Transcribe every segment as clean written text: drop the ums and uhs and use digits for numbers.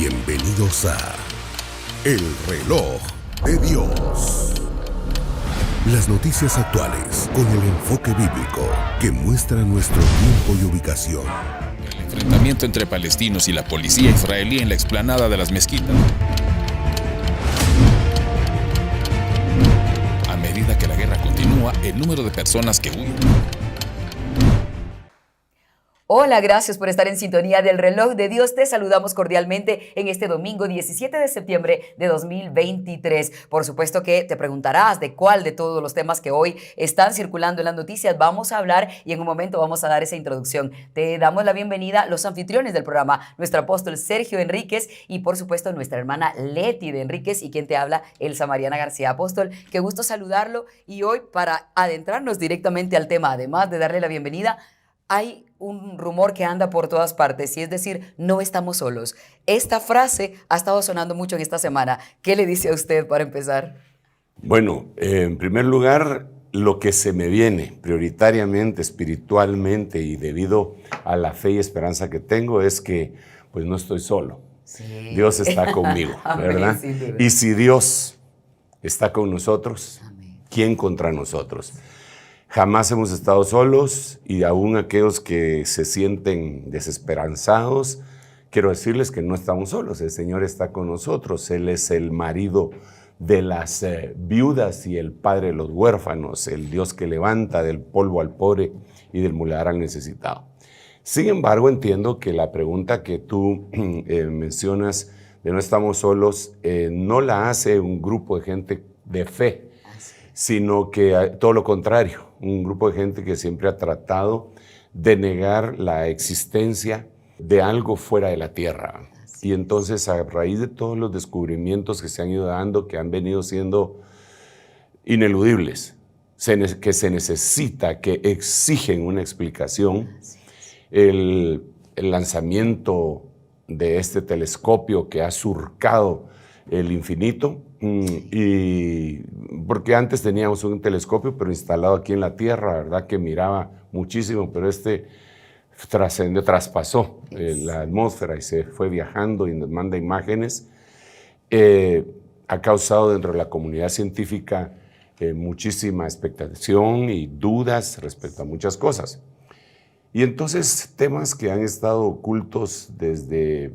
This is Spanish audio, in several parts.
Bienvenidos a El Reloj de Dios. Las noticias actuales con el enfoque bíblico que muestra nuestro tiempo y ubicación. El enfrentamiento entre palestinos y la policía israelí en la explanada de las mezquitas. A medida que la guerra continúa, el número de personas que huyen. Hola, gracias por estar en sintonía del Reloj de Dios. Te saludamos cordialmente en este domingo 17 de septiembre de 2023. Por supuesto que te preguntarás de cuál de todos los temas que hoy están circulando en las noticias vamos a hablar y en un momento vamos a dar esa introducción. Te damos la bienvenida los anfitriones del programa, nuestro apóstol Sergio Enríquez y por supuesto nuestra hermana Leti de Enríquez y quien te habla, Elsa Mariana García. Apóstol, qué gusto saludarlo y hoy para adentrarnos directamente al tema, además de darle la bienvenida, hay un rumor que anda por todas partes y es decir, no estamos solos. Esta frase ha estado sonando mucho en esta semana. ¿Qué le dice a usted para empezar? Bueno, en primer lugar, lo que se me viene prioritariamente, espiritualmente y debido a la fe y esperanza que tengo es que pues no estoy solo. Sí. Dios está conmigo, ¿verdad? Amén, y si Dios está con nosotros, amén, ¿quién contra nosotros? Jamás hemos estado solos y aún aquellos que se sienten desesperanzados, quiero decirles que no estamos solos, el Señor está con nosotros, Él es el marido de las viudas y el padre de los huérfanos, el Dios que levanta del polvo al pobre y del muladar al necesitado. Sin embargo, entiendo que la pregunta que tú mencionas de no estamos solos, no la hace un grupo de gente de fe, sino que todo lo contrario, un grupo de gente que siempre ha tratado de negar la existencia de algo fuera de la tierra. Y entonces, a raíz de todos los descubrimientos que se han ido dando, que han venido siendo ineludibles, que se necesita, que exigen una explicación, el lanzamiento de este telescopio que ha surcado el infinito, y porque antes teníamos un telescopio pero instalado aquí en la Tierra, ¿verdad? Que miraba muchísimo, pero traspasó la atmósfera y se fue viajando y nos manda imágenes. Ha causado dentro de la comunidad científica muchísima expectación y dudas respecto a muchas cosas. Y entonces temas que han estado ocultos desde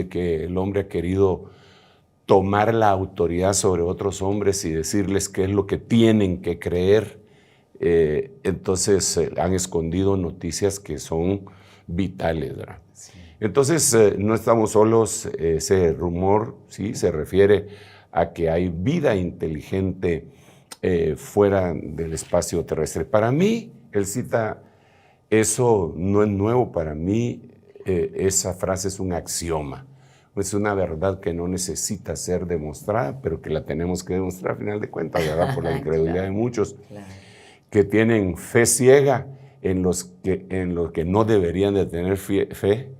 que el hombre ha querido tomar la autoridad sobre otros hombres y decirles qué es lo que tienen que creer. Entonces han escondido noticias que son vitales, ¿verdad? Sí. Entonces no estamos solos. Ese rumor, ¿sí?, se refiere a que hay vida inteligente fuera del espacio terrestre. Para mí, él cita, eso no es nuevo para mí, esa frase es un axioma. Es una verdad que no necesita ser demostrada, pero que la tenemos que demostrar a final de cuentas, ¿verdad? Por la incredulidad claro, de muchos que tienen fe ciega en lo que no deberían de tener fe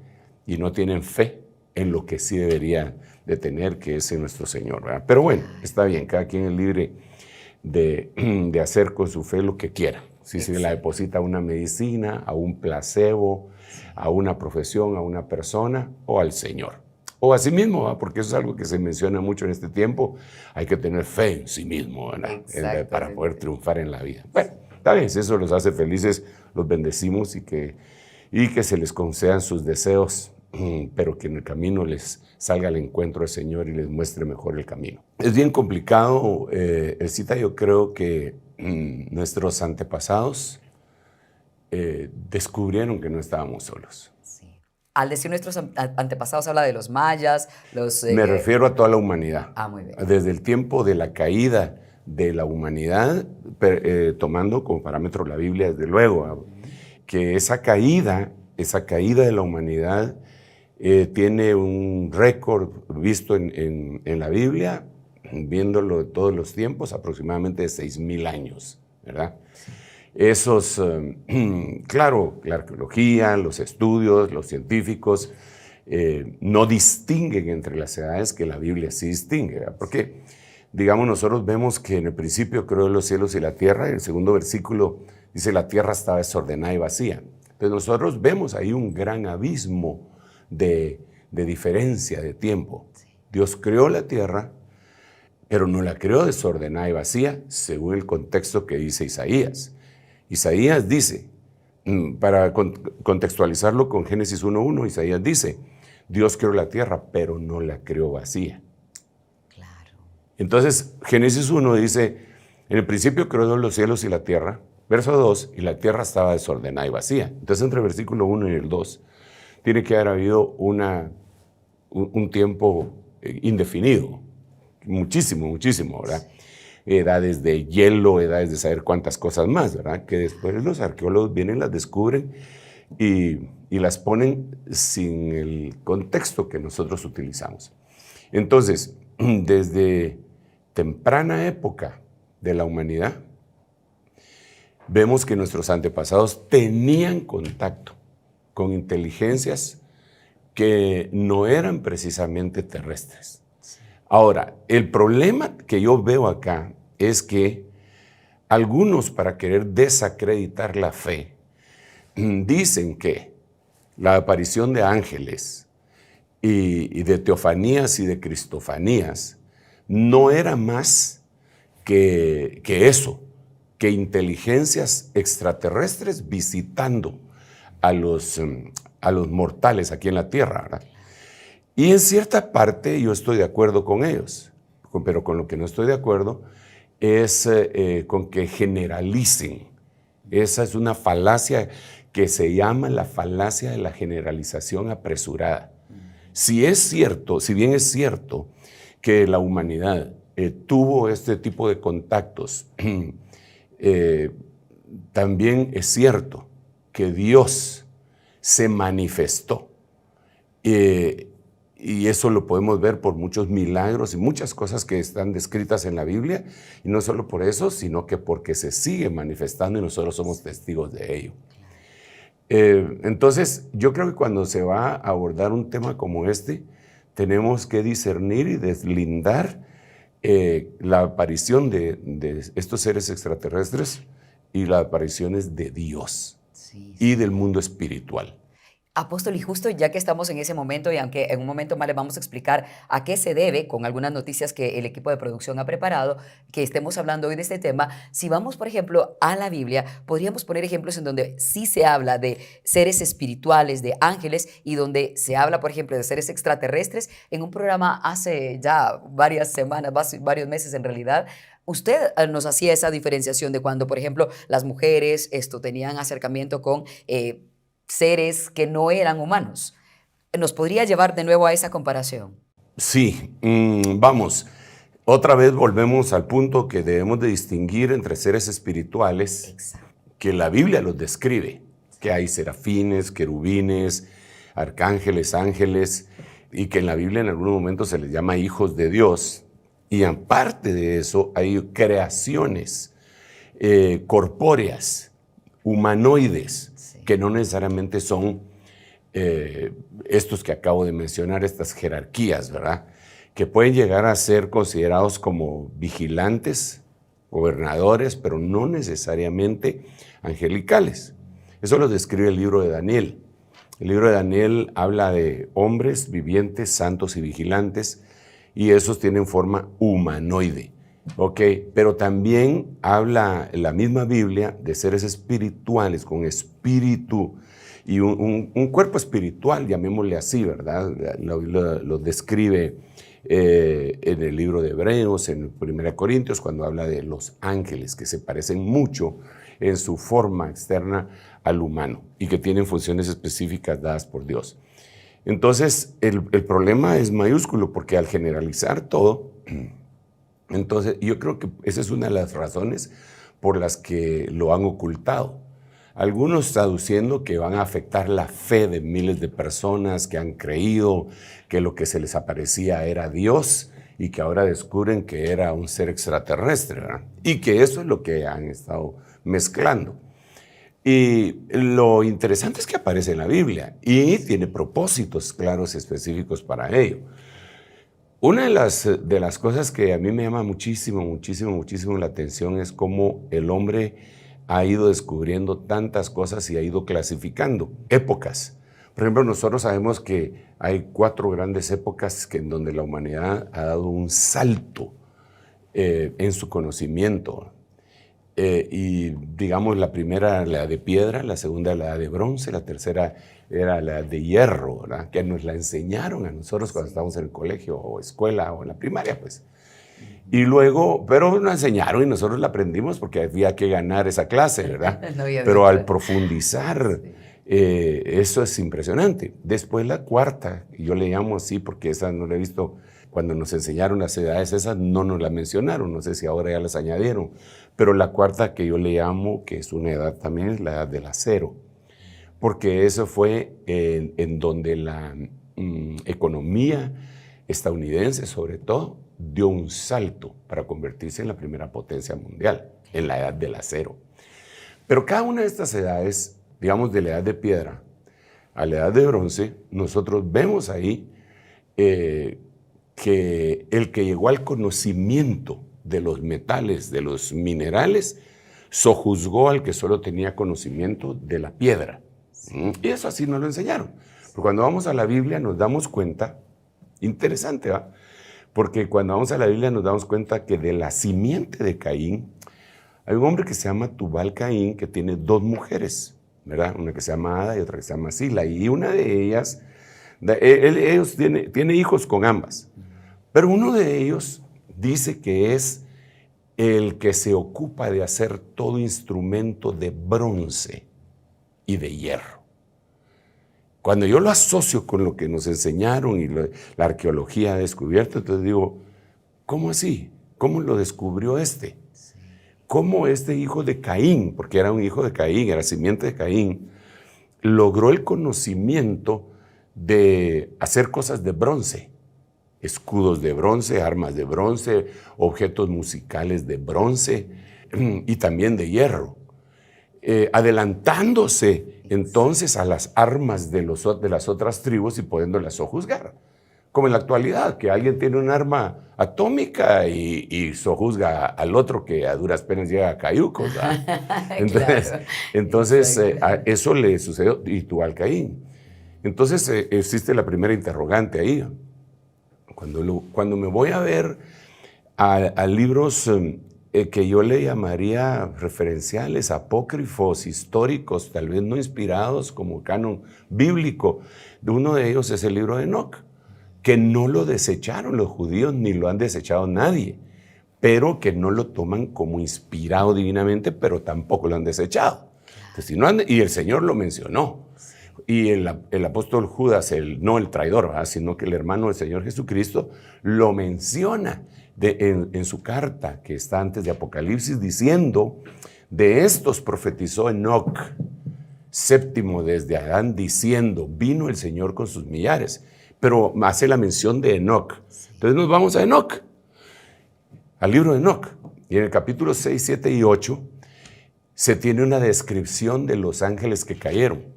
y no tienen fe en lo que sí deberían de tener, que es en nuestro Señor, ¿verdad? Pero bueno, está bien, cada quien es libre de hacer con su fe lo que quiera. Si se la deposita a una medicina, a un placebo, a una profesión, a una persona o al Señor. O a sí mismo, ¿verdad? Porque eso es algo que se menciona mucho en este tiempo. Hay que tener fe en sí mismo, ¿verdad? Para poder triunfar en la vida. Bueno, está bien, si eso los hace felices, los bendecimos y que se les concedan sus deseos, pero que en el camino les salga al encuentro del Señor y les muestre mejor el camino. Es bien complicado, Elcita, yo creo que nuestros antepasados descubrieron que no estábamos solos. Al decir nuestros antepasados, habla de los mayas, Me refiero a toda la humanidad. Muy bien. Desde el tiempo de la caída de la humanidad, tomando como parámetro la Biblia, desde luego, que esa caída de la humanidad tiene un récord visto en la Biblia, viéndolo de todos los tiempos, aproximadamente de 6,000 años, ¿verdad? Esos, claro, la arqueología, los estudios, los científicos no distinguen entre las edades que la Biblia sí distingue, ¿verdad? Porque, digamos, nosotros vemos que en el principio creó los cielos y la tierra, y en el segundo versículo dice la tierra estaba desordenada y vacía. Entonces nosotros vemos ahí un gran abismo de diferencia de tiempo. Dios creó la tierra, pero no la creó desordenada y vacía, según el contexto que dice Isaías. Isaías dice, para contextualizarlo con Génesis 1:1, Isaías dice, Dios creó la tierra, pero no la creó vacía. Claro. Entonces, Génesis 1 dice, en el principio creó Dios los cielos y la tierra. Verso 2, y la tierra estaba desordenada y vacía. Entonces, entre el versículo 1 y el 2, tiene que haber habido un tiempo indefinido. Muchísimo, ¿verdad? Edades de hielo, edades de saber cuántas cosas más, ¿verdad? Que después los arqueólogos vienen, las descubren y las ponen sin el contexto que nosotros utilizamos. Entonces, desde temprana época de la humanidad, vemos que nuestros antepasados tenían contacto con inteligencias que no eran precisamente terrestres. Ahora, el problema que yo veo acá es que algunos, para querer desacreditar la fe, dicen que la aparición de ángeles y de teofanías y de cristofanías no era más que eso, que inteligencias extraterrestres visitando a los mortales aquí en la Tierra, ¿verdad? Y en cierta parte yo estoy de acuerdo con ellos, pero con lo que no estoy de acuerdo es con que generalicen. Esa es una falacia que se llama la falacia de la generalización apresurada. Si bien es cierto que la humanidad tuvo este tipo de contactos, también es cierto que Dios se manifestó. Y eso lo podemos ver por muchos milagros y muchas cosas que están descritas en la Biblia. Y no solo por eso, sino que porque se sigue manifestando y nosotros somos testigos de ello. Entonces, yo creo que cuando se va a abordar un tema como este, tenemos que discernir y deslindar la aparición de estos seres extraterrestres y las apariciones de Dios y del mundo espiritual. Apóstol, y justo ya que estamos en ese momento, y aunque en un momento más les vamos a explicar a qué se debe, con algunas noticias que el equipo de producción ha preparado, que estemos hablando hoy de este tema, si vamos, por ejemplo, a la Biblia, podríamos poner ejemplos en donde sí se habla de seres espirituales, de ángeles, y donde se habla, por ejemplo, de seres extraterrestres. En un programa hace ya varias semanas, varios meses en realidad, usted nos hacía esa diferenciación de cuando, por ejemplo, las mujeres tenían acercamiento con seres que no eran humanos. ¿Nos podría llevar de nuevo a esa comparación? Sí, vamos. Otra vez volvemos al punto que debemos de distinguir entre seres espirituales. Exacto. Que la Biblia los describe, que hay serafines, querubines, arcángeles, ángeles, y que en la Biblia en algún momento se les llama hijos de Dios. Y aparte de eso hay creaciones corpóreas, humanoides, que no necesariamente son estos que acabo de mencionar, estas jerarquías, ¿verdad? Que pueden llegar a ser considerados como vigilantes, gobernadores, pero no necesariamente angelicales. Eso lo describe el libro de Daniel. El libro de Daniel habla de hombres vivientes, santos y vigilantes, y esos tienen forma humanoide. Ok, pero también habla la misma Biblia de seres espirituales, con espíritu y un cuerpo espiritual, llamémosle así, ¿verdad? Lo describe en el libro de Hebreos, en 1 Corintios, cuando habla de los ángeles, que se parecen mucho en su forma externa al humano y que tienen funciones específicas dadas por Dios. Entonces, el problema es mayúsculo, porque al generalizar todo, entonces yo creo que esa es una de las razones por las que lo han ocultado. Algunos aduciendo que van a afectar la fe de miles de personas que han creído que lo que se les aparecía era Dios y que ahora descubren que era un ser extraterrestre, ¿verdad? Y que eso es lo que han estado mezclando. Y lo interesante es que aparece en la Biblia y tiene propósitos claros y específicos para ello. Una de las cosas que a mí me llama muchísimo la atención es cómo el hombre ha ido descubriendo tantas cosas y ha ido clasificando épocas. Por ejemplo, nosotros sabemos que hay 4 grandes épocas en donde la humanidad ha dado un salto en su conocimiento. Y digamos, la primera era la edad de piedra, la segunda la edad de bronce, la tercera era la edad de hierro, ¿verdad? Que nos la enseñaron a nosotros cuando estábamos en el colegio o escuela o en la primaria, pues. Y luego, pero nos enseñaron y nosotros la aprendimos porque había que ganar esa clase, ¿verdad? No había Pero duda. al profundizar, eso es impresionante. Después la cuarta, y yo le llamo así porque esa no la he visto, cuando nos enseñaron las edades, esas no nos la mencionaron, no sé si ahora ya las añadieron, pero la cuarta que yo le llamo, que es una edad también, es la edad del acero, porque eso fue en donde la economía estadounidense, sobre todo, dio un salto para convertirse en la primera potencia mundial, en la edad del acero. Pero cada una de estas edades, digamos de la edad de piedra a la edad de bronce, nosotros vemos ahí que el que llegó al conocimiento de los metales, de los minerales, sojuzgó al que solo tenía conocimiento de la piedra. Y eso así nos lo enseñaron. Pero cuando vamos a la Biblia nos damos cuenta, interesante, ¿va? Porque cuando vamos a la Biblia nos damos cuenta que de la simiente de Caín, hay un hombre que se llama Tubal Caín, que tiene 2 mujeres, ¿verdad? Una que se llama Ada y otra que se llama Sila. Y una de ellas, ellos tiene hijos con ambas. Pero uno de ellos dice que es el que se ocupa de hacer todo instrumento de bronce y de hierro. Cuando yo lo asocio con lo que nos enseñaron y la arqueología ha descubierto, entonces digo, ¿cómo así? ¿Cómo lo descubrió este? ¿Cómo este hijo de Caín, porque era un hijo de Caín, era simiente de Caín, logró el conocimiento de hacer cosas de bronce? Escudos de bronce, armas de bronce, objetos musicales de bronce y también de hierro. Adelantándose entonces a las armas de las otras tribus y pudiéndolas sojuzgar. Como en la actualidad, que alguien tiene un arma atómica y sojuzga al otro que a duras penas llega a cayucos. Entonces eso le sucedió y tú al Caín. Entonces existe la primera interrogante ahí. Cuando me voy a ver a libros que yo le llamaría referenciales, apócrifos, históricos, tal vez no inspirados como canon bíblico, uno de ellos es el libro de Enoc, que no lo desecharon los judíos ni lo han desechado nadie, pero que no lo toman como inspirado divinamente, pero tampoco lo han desechado. Entonces, y el Señor lo mencionó. Y el apóstol Judas, no el traidor, ¿verdad? Sino que el hermano del Señor Jesucristo lo menciona en su carta que está antes de Apocalipsis, diciendo, de estos profetizó Enoc, séptimo desde Adán, diciendo, vino el Señor con sus millares. Pero hace la mención de Enoc. Entonces nos vamos a Enoc, al libro de Enoc. Y en el capítulo 6, 7 y 8 se tiene una descripción de los ángeles que cayeron.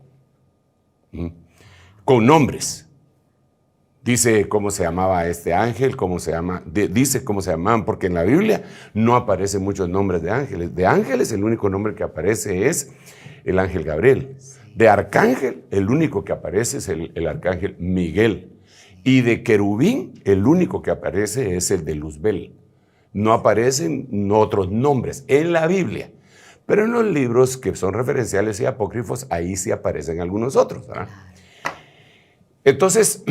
Con nombres. Dice cómo se llamaba este ángel, dice cómo se llamaban, porque en la Biblia no aparecen muchos nombres de ángeles. De ángeles el único nombre que aparece es el ángel Gabriel. De arcángel el único que aparece es el arcángel Miguel. Y de querubín el único que aparece es el de Luzbel. No aparecen otros nombres en la Biblia. Pero en los libros que son referenciales y apócrifos, ahí sí aparecen algunos otros, ¿verdad? Entonces,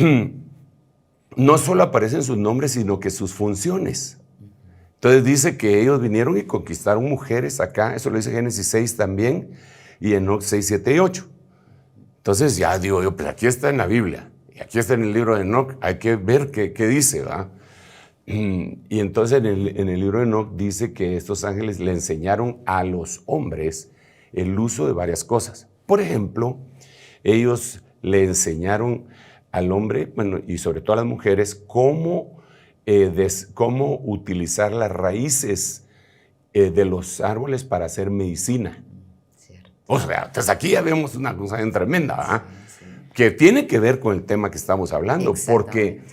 no solo aparecen sus nombres, sino que sus funciones. Entonces dice que ellos vinieron y conquistaron mujeres acá, eso lo dice Génesis 6 también, y Enoc 6, 7 y 8. Entonces ya digo yo, pues aquí está en la Biblia, y aquí está en el libro de Enoc, hay que ver qué dice, ¿verdad? Y entonces en el libro de Enoc dice que estos ángeles le enseñaron a los hombres el uso de varias cosas. Por ejemplo, ellos le enseñaron al hombre, bueno, y sobre todo a las mujeres, cómo utilizar las raíces de los árboles para hacer medicina. Cierto. O sea, entonces aquí ya vemos una cosa bien tremenda, ¿verdad? Sí. Que tiene que ver con el tema que estamos hablando, porque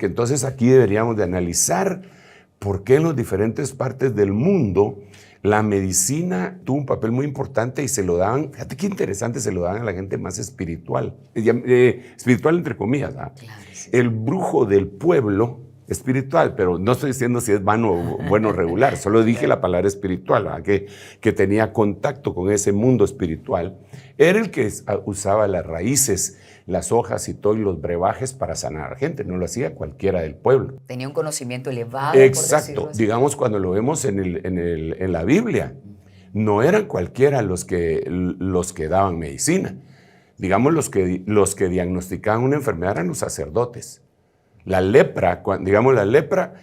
entonces aquí deberíamos de analizar por qué en las diferentes partes del mundo la medicina tuvo un papel muy importante y se lo daban, fíjate qué interesante, se lo daban a la gente más espiritual. Espiritual entre comillas, ¿verdad? Claro, sí. El brujo del pueblo espiritual, pero no estoy diciendo si es vano o bueno o regular, solo dije la palabra espiritual, ¿verdad? Que tenía contacto con ese mundo espiritual, era el que usaba las raíces, las hojas y todos los brebajes para sanar a gente, no lo hacía cualquiera del pueblo. Tenía un conocimiento elevado. Exacto, digamos cuando lo vemos en la Biblia, no eran cualquiera los que daban medicina, digamos los que diagnosticaban una enfermedad eran los sacerdotes. La lepra,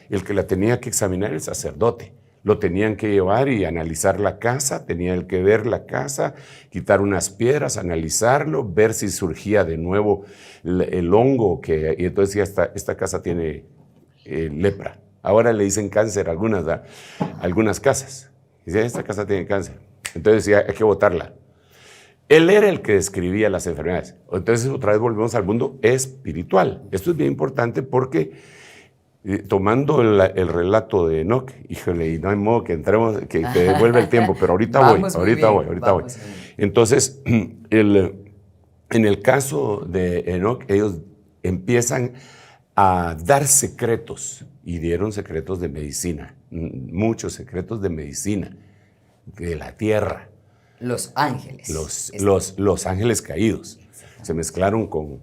el que la tenía que examinar el sacerdote. Lo tenían que llevar y analizar la casa, tenían que ver la casa, quitar unas piedras, analizarlo, ver si surgía de nuevo el hongo, y entonces ya esta casa tiene lepra. Ahora le dicen cáncer a algunas casas. Dicen, esta casa tiene cáncer. Entonces ya hay que botarla. Él era el que describía las enfermedades. Entonces otra vez volvemos al mundo espiritual. Esto es bien importante porque tomando el relato de Enoc, híjole, y no hay modo que entremos, que devuelva el tiempo, pero ahorita voy. Entonces, en el caso de Enoc, ellos empiezan a dar secretos, y dieron secretos de medicina, muchos secretos de medicina, de la tierra. Los ángeles. Los ángeles caídos. Se mezclaron con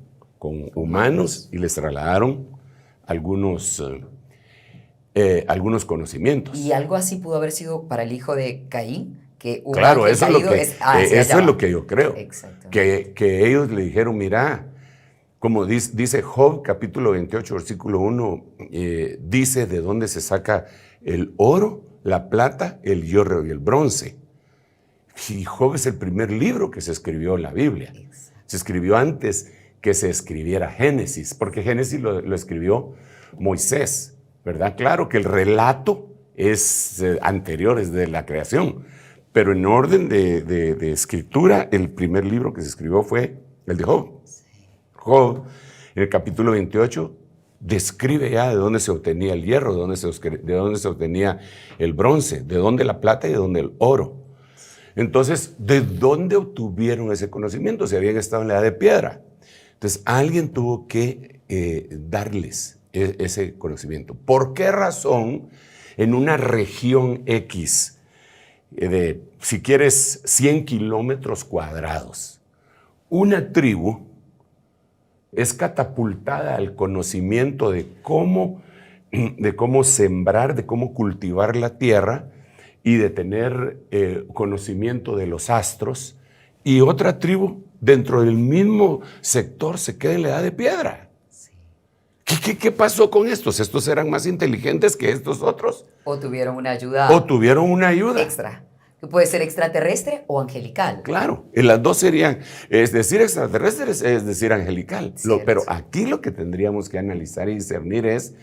humanos y les trasladaron algunos conocimientos. Y algo así pudo haber sido para el hijo de Caín, que un claro, ángel eso caído es lo que yo creo. Exacto. Que ellos le dijeron, mira, como dice Job, capítulo 28, versículo 1, dice de dónde se saca el oro, la plata, el hierro y el bronce. Y Job es el primer libro que se escribió en la Biblia. Se escribió antes que se escribiera Génesis, porque Génesis lo escribió Moisés, ¿verdad? Claro que el relato es anterior, es de la creación, pero en orden de escritura, el primer libro que se escribió fue el de Job. Job, en el capítulo 28, describe ya de dónde se obtenía el hierro, de dónde se obtenía el bronce, de dónde la plata y de dónde el oro. Entonces, ¿de dónde obtuvieron ese conocimiento? Si habían estado en la edad de piedra. Entonces, alguien tuvo que darles ese conocimiento. ¿Por qué razón en una región X de, si quieres, 100 kilómetros cuadrados, una tribu es catapultada al conocimiento de cómo sembrar, de cómo cultivar la tierra, y de tener conocimiento de los astros, y otra tribu dentro del mismo sector se queda en la edad de piedra? Sí. ¿Qué pasó con estos? ¿Estos eran más inteligentes que estos otros? ¿O tuvieron una ayuda? Extra. Que puede ser extraterrestre o angelical. Claro, en las dos serían, es decir, extraterrestres, es decir, angelical. Pero aquí lo que tendríamos que analizar y discernir es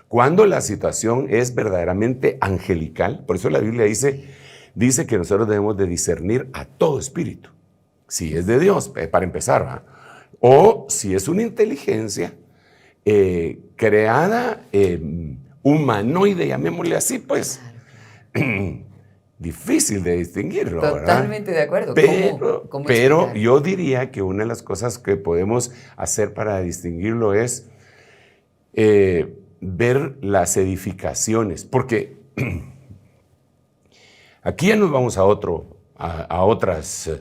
cuando la situación es verdaderamente angelical. Por eso la Biblia dice que nosotros debemos de discernir a todo espíritu. Si es de Dios, para empezar, ¿va? O si es una inteligencia creada, humanoide, llamémosle así, pues, difícil de distinguirlo. Totalmente, ¿verdad? De acuerdo. Pero yo diría que una de las cosas que podemos hacer para distinguirlo es ver las edificaciones, porque aquí ya nos vamos a otras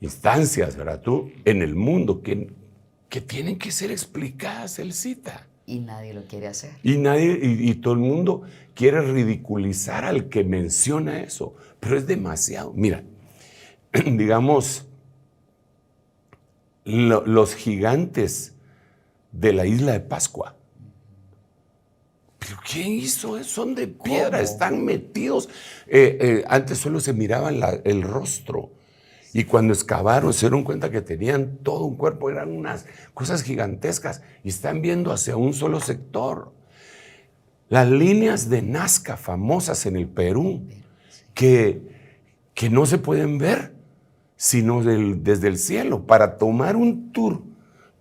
instancias, ¿verdad? En el mundo que tienen que ser explicadas, Elcita. Y nadie lo quiere hacer. Y todo el mundo quiere ridiculizar al que menciona eso, pero es demasiado. Mira, digamos, los gigantes de la isla de Pascua. ¿Pero quién hizo eso? Son de piedra, ¿cómo? Están metidos. Antes solo se miraban el rostro. Y cuando excavaron se dieron cuenta que tenían todo un cuerpo, eran unas cosas gigantescas y están viendo hacia un solo sector. Las líneas de Nazca famosas en el Perú, que no se pueden ver sino desde el cielo. Para tomar un tour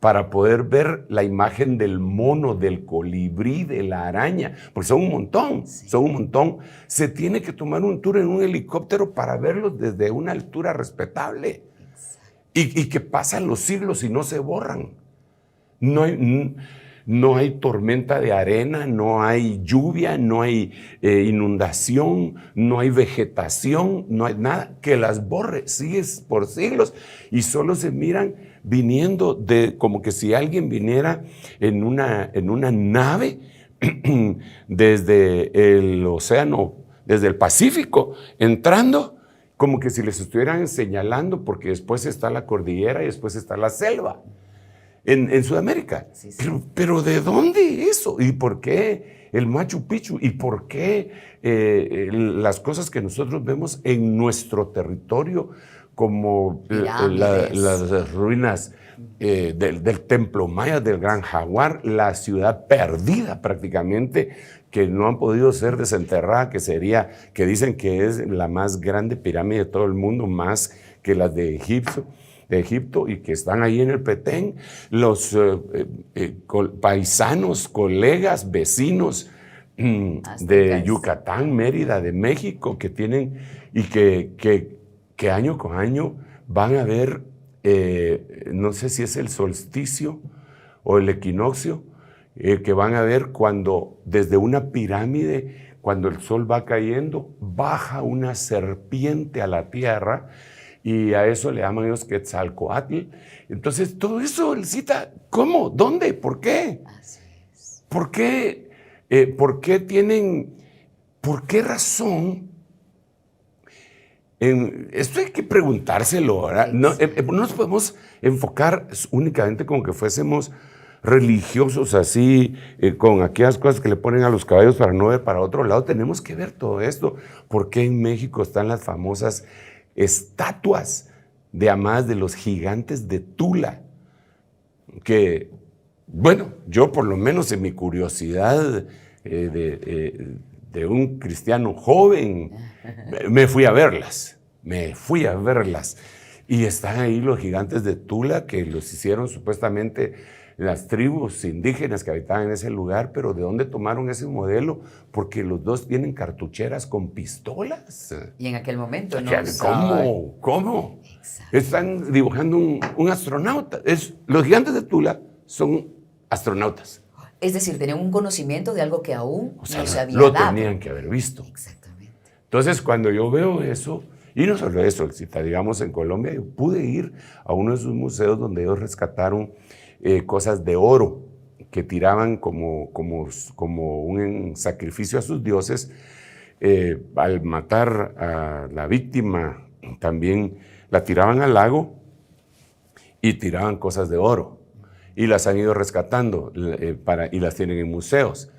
para poder ver la imagen del mono, del colibrí, de la araña, porque son un montón, son un montón. Se tiene que tomar un tour en un helicóptero para verlos desde una altura respetable y que pasan los siglos y no se borran. No hay tormenta de arena, no hay lluvia, no hay inundación, no hay vegetación, no hay nada que las borre, sigues por siglos y solo se miran viniendo como que si alguien viniera en una nave desde el océano, desde el Pacífico, entrando, como que si les estuvieran señalando, porque después está la cordillera y después está la selva. En Sudamérica. Sí. Pero ¿de dónde eso? ¿Y por qué el Machu Picchu? ¿Y por qué las cosas que nosotros vemos en nuestro territorio, como las ruinas del Templo Maya, del Gran Jaguar, la ciudad perdida prácticamente, que no han podido ser desenterrada, que dicen que es la más grande pirámide de todo el mundo, más que las de Egipto, y que están ahí en el Petén, los paisanos, colegas, vecinos de Yucatán, Mérida, de México, que tienen y que año con año van a ver, no sé si es el solsticio o el equinoccio, que van a ver cuando desde una pirámide, cuando el sol va cayendo, baja una serpiente a la tierra. Y a eso le llaman ellos Quetzalcoatl. Entonces, todo eso, Elisita, ¿cómo? ¿Dónde? ¿Por qué? Así es. ¿Por qué? ¿Por qué razón? Esto hay que preguntárselo, ¿verdad? No nos podemos enfocar únicamente como que fuésemos religiosos así, con aquellas cosas que le ponen a los caballos para no ver para otro lado. Tenemos que ver todo esto. ¿Por qué en México están las famosas estatuas de amadas de los gigantes de Tula? Que, bueno, yo por lo menos en mi curiosidad de un cristiano joven, me fui a verlas. Y están ahí los gigantes de Tula, que los hicieron supuestamente las tribus indígenas que habitaban en ese lugar, pero ¿de dónde tomaron ese modelo? Porque los dos tienen cartucheras con pistolas. Y en aquel momento no usaba. ¿Cómo? Exacto. Están dibujando un astronauta. Los gigantes de Tula son astronautas. Es decir, tenían un conocimiento de algo que aún O sea, no se había lo dado. tenían que haber visto. Exactamente. Entonces, cuando yo veo eso, y no solo eso, digamos en Colombia, yo pude ir a uno de esos museos donde ellos rescataron cosas de oro que tiraban como un sacrificio a sus dioses. Al matar a la víctima, también la tiraban al lago y tiraban cosas de oro. Y las han ido rescatando y las tienen en museos.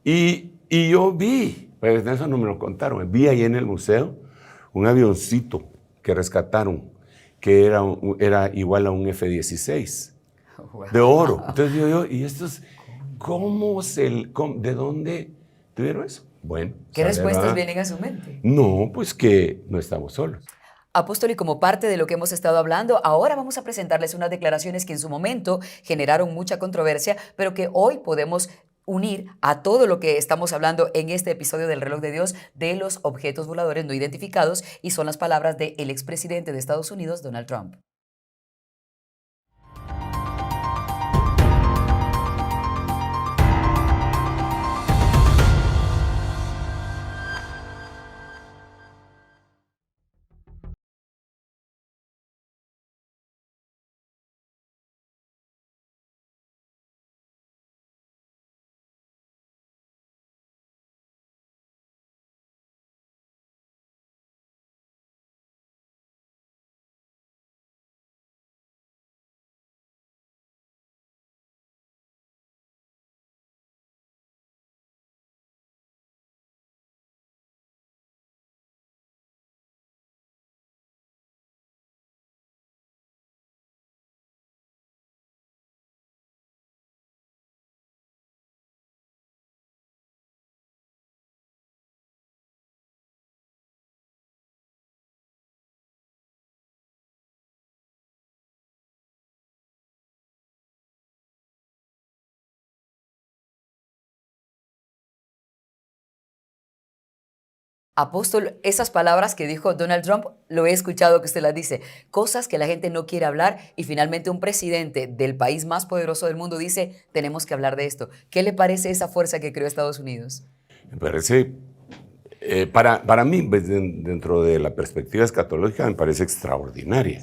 Y yo vi, pues eso no me lo contaron, vi ahí en el museo un avioncito que rescataron que era igual a un F-16 de oro. Entonces digo yo, ¿y estos de dónde tuvieron eso? Bueno. ¿Qué respuestas vienen a su mente? No, pues que no estamos solos. Apóstol, y como parte de lo que hemos estado hablando, ahora vamos a presentarles unas declaraciones que en su momento generaron mucha controversia, pero que hoy podemos unir a todo lo que estamos hablando en este episodio del Reloj de Dios de los objetos voladores no identificados, y son las palabras del expresidente de Estados Unidos, Donald Trump. Apóstol, esas palabras que dijo Donald Trump, lo he escuchado que usted las dice, cosas que la gente no quiere hablar y finalmente un presidente del país más poderoso del mundo dice, tenemos que hablar de esto. ¿Qué le parece esa fuerza que creó Estados Unidos? Me parece, para mí, pues, dentro de la perspectiva escatológica, me parece extraordinaria.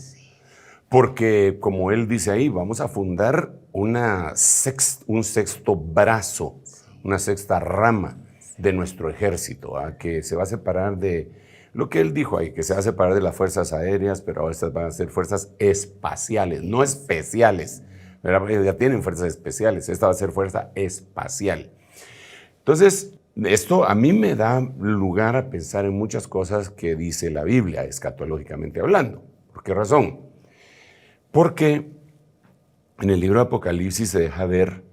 Porque, como él dice ahí, vamos a fundar un sexto brazo, una sexta rama de nuestro ejército, que se va a separar de lo que él dijo ahí, que se va a separar de las fuerzas aéreas, pero ahora estas van a ser fuerzas espaciales, no especiales. ¿Verdad? Ya tienen fuerzas especiales, esta va a ser fuerza espacial. Entonces, esto a mí me da lugar a pensar en muchas cosas que dice la Biblia, escatológicamente hablando. ¿Por qué razón? Porque en el libro de Apocalipsis se deja ver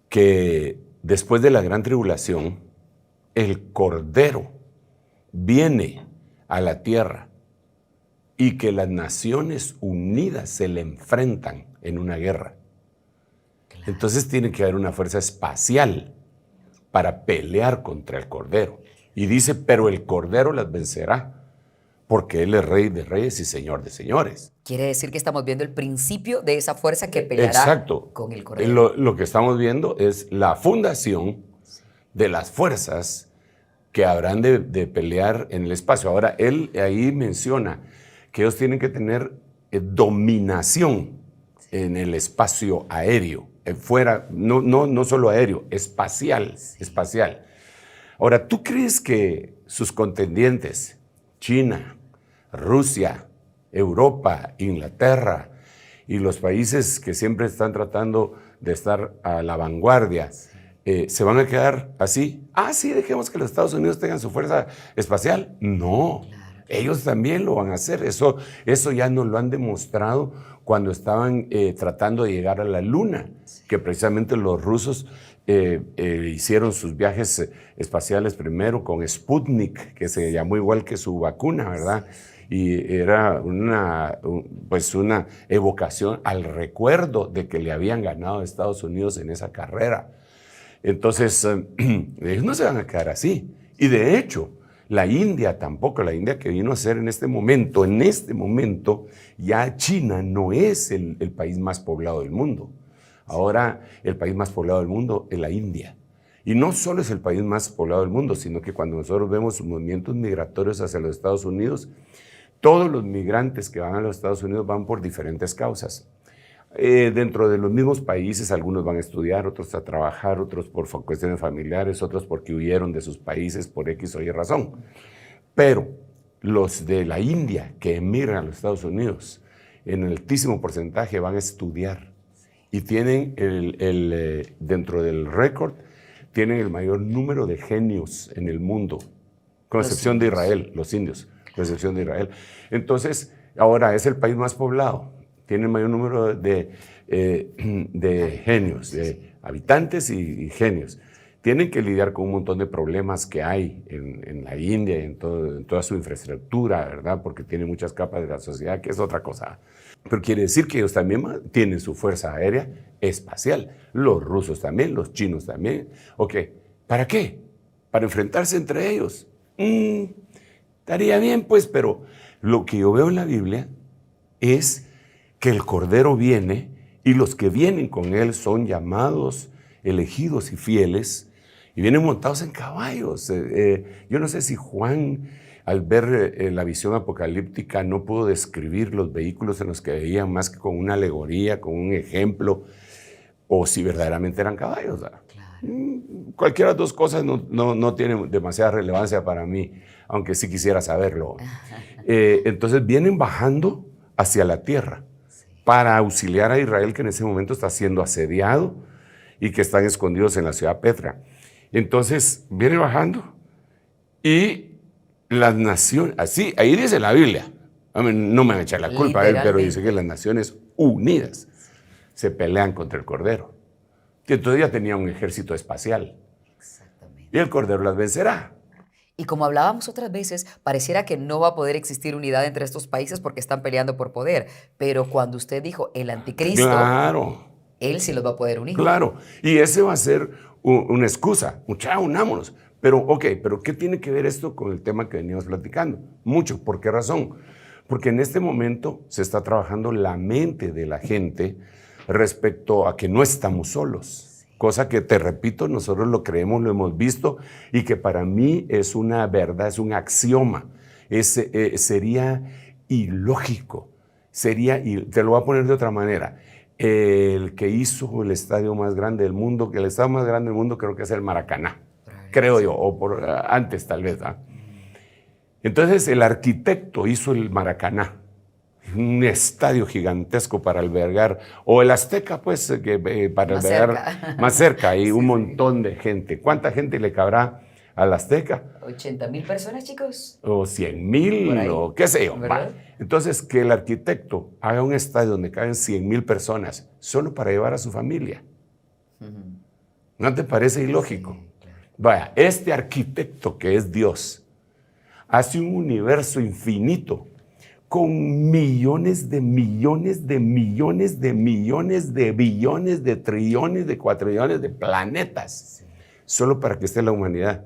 que después de la gran tribulación, el Cordero viene a la tierra y que las Naciones Unidas se le enfrentan en una guerra. Entonces tiene que haber una fuerza espacial para pelear contra el Cordero. Y dice, pero el Cordero las vencerá, porque Él es Rey de Reyes y Señor de Señores. Quiere decir que estamos viendo el principio de esa fuerza que peleará con el Cordero. Lo que estamos viendo es la fundación de las fuerzas que habrán de pelear en el espacio. Ahora, él ahí menciona que ellos tienen que tener dominación en el espacio aéreo, fuera, no solo aéreo, espacial. Ahora, ¿tú crees que sus contendientes, China, Rusia, Europa, Inglaterra y los países que siempre están tratando de estar a la vanguardia, se van a quedar así? Sí, dejemos que los Estados Unidos tengan su fuerza espacial. No, ellos también lo van a hacer. Eso ya nos lo han demostrado cuando estaban tratando de llegar a la Luna, que precisamente los rusos hicieron sus viajes espaciales primero con Sputnik, que se llamó igual que su vacuna, ¿verdad? Y era una evocación al recuerdo de que le habían ganado a Estados Unidos en esa carrera. Entonces, ellos no se van a quedar así. Y de hecho, la India tampoco, la India que vino a ser en este momento, ya China no es el país más poblado del mundo. Ahora el país más poblado del mundo es la India. Y no solo es el país más poblado del mundo, sino que cuando nosotros vemos movimientos migratorios hacia los Estados Unidos, todos los migrantes que van a los Estados Unidos van por diferentes causas. Dentro de los mismos países, algunos van a estudiar, otros a trabajar, otros por cuestiones familiares, otros porque huyeron de sus países por X o Y razón. Pero los de la India que emigran a los Estados Unidos, en altísimo porcentaje van a estudiar y tienen dentro del récord, tienen el mayor número de genios en el mundo, con excepción de Israel, los indios, con excepción de Israel. Entonces, ahora es el país más poblado. Tiene el mayor número de genios, de habitantes y genios. Tienen que lidiar con un montón de problemas que hay en la India y en toda su infraestructura, ¿verdad? Porque tiene muchas capas de la sociedad, que es otra cosa. Pero quiere decir que ellos también tienen su fuerza aérea espacial. Los rusos también, los chinos también. Ok, ¿para qué? ¿Para enfrentarse entre ellos? Estaría bien, pues, pero lo que yo veo en la Biblia es que el Cordero viene y los que vienen con él son llamados, elegidos y fieles, y vienen montados en caballos. Yo no sé si Juan, al ver la visión apocalíptica, no pudo describir los vehículos en los que veían más que con una alegoría, con un ejemplo, o si verdaderamente eran caballos. Claro. Cualquiera de las dos cosas no tiene demasiada relevancia para mí, aunque sí quisiera saberlo. Entonces vienen bajando hacia la tierra para auxiliar a Israel, que en ese momento está siendo asediado y que están escondidos en la ciudad Petra. Entonces, viene bajando y las naciones, así, ahí dice la Biblia, no me van a echar la culpa a él, pero dice que las Naciones Unidas se pelean contra el Cordero. Y entonces ya tenía un ejército espacial. Exactamente. Y el Cordero las vencerá. Y como hablábamos otras veces, pareciera que no va a poder existir unidad entre estos países porque están peleando por poder. Pero cuando usted dijo el anticristo, claro, él sí los va a poder unir. Claro, y ese va a ser una excusa. Unámonos. pero ¿qué tiene que ver esto con el tema que veníamos platicando? Mucho. ¿Por qué razón? Porque en este momento se está trabajando la mente de la gente respecto a que no estamos solos. Cosa que, te repito, nosotros lo creemos, lo hemos visto, y que para mí es una verdad, es un axioma. Sería ilógico. Te lo voy a poner de otra manera. El que hizo el estadio más grande del mundo, que el estadio más grande del mundo creo que es el Maracaná, creo yo, o antes tal vez. Entonces el arquitecto hizo el Maracaná, un estadio gigantesco para albergar, o el Azteca, pues, para más albergar cerca. más cerca, y un montón de gente. ¿Cuánta gente le cabrá al Azteca? 80,000 personas, chicos. O 100,000, o qué sé yo. ¿Verdad? Entonces, que el arquitecto haga un estadio donde caben 100,000 personas solo para llevar a su familia. ¿No te parece ilógico? Sí, claro. Vaya, este arquitecto que es Dios hace un universo infinito con millones de millones de millones de millones de billones de trillones de cuatrillones de planetas, solo para que esté la humanidad.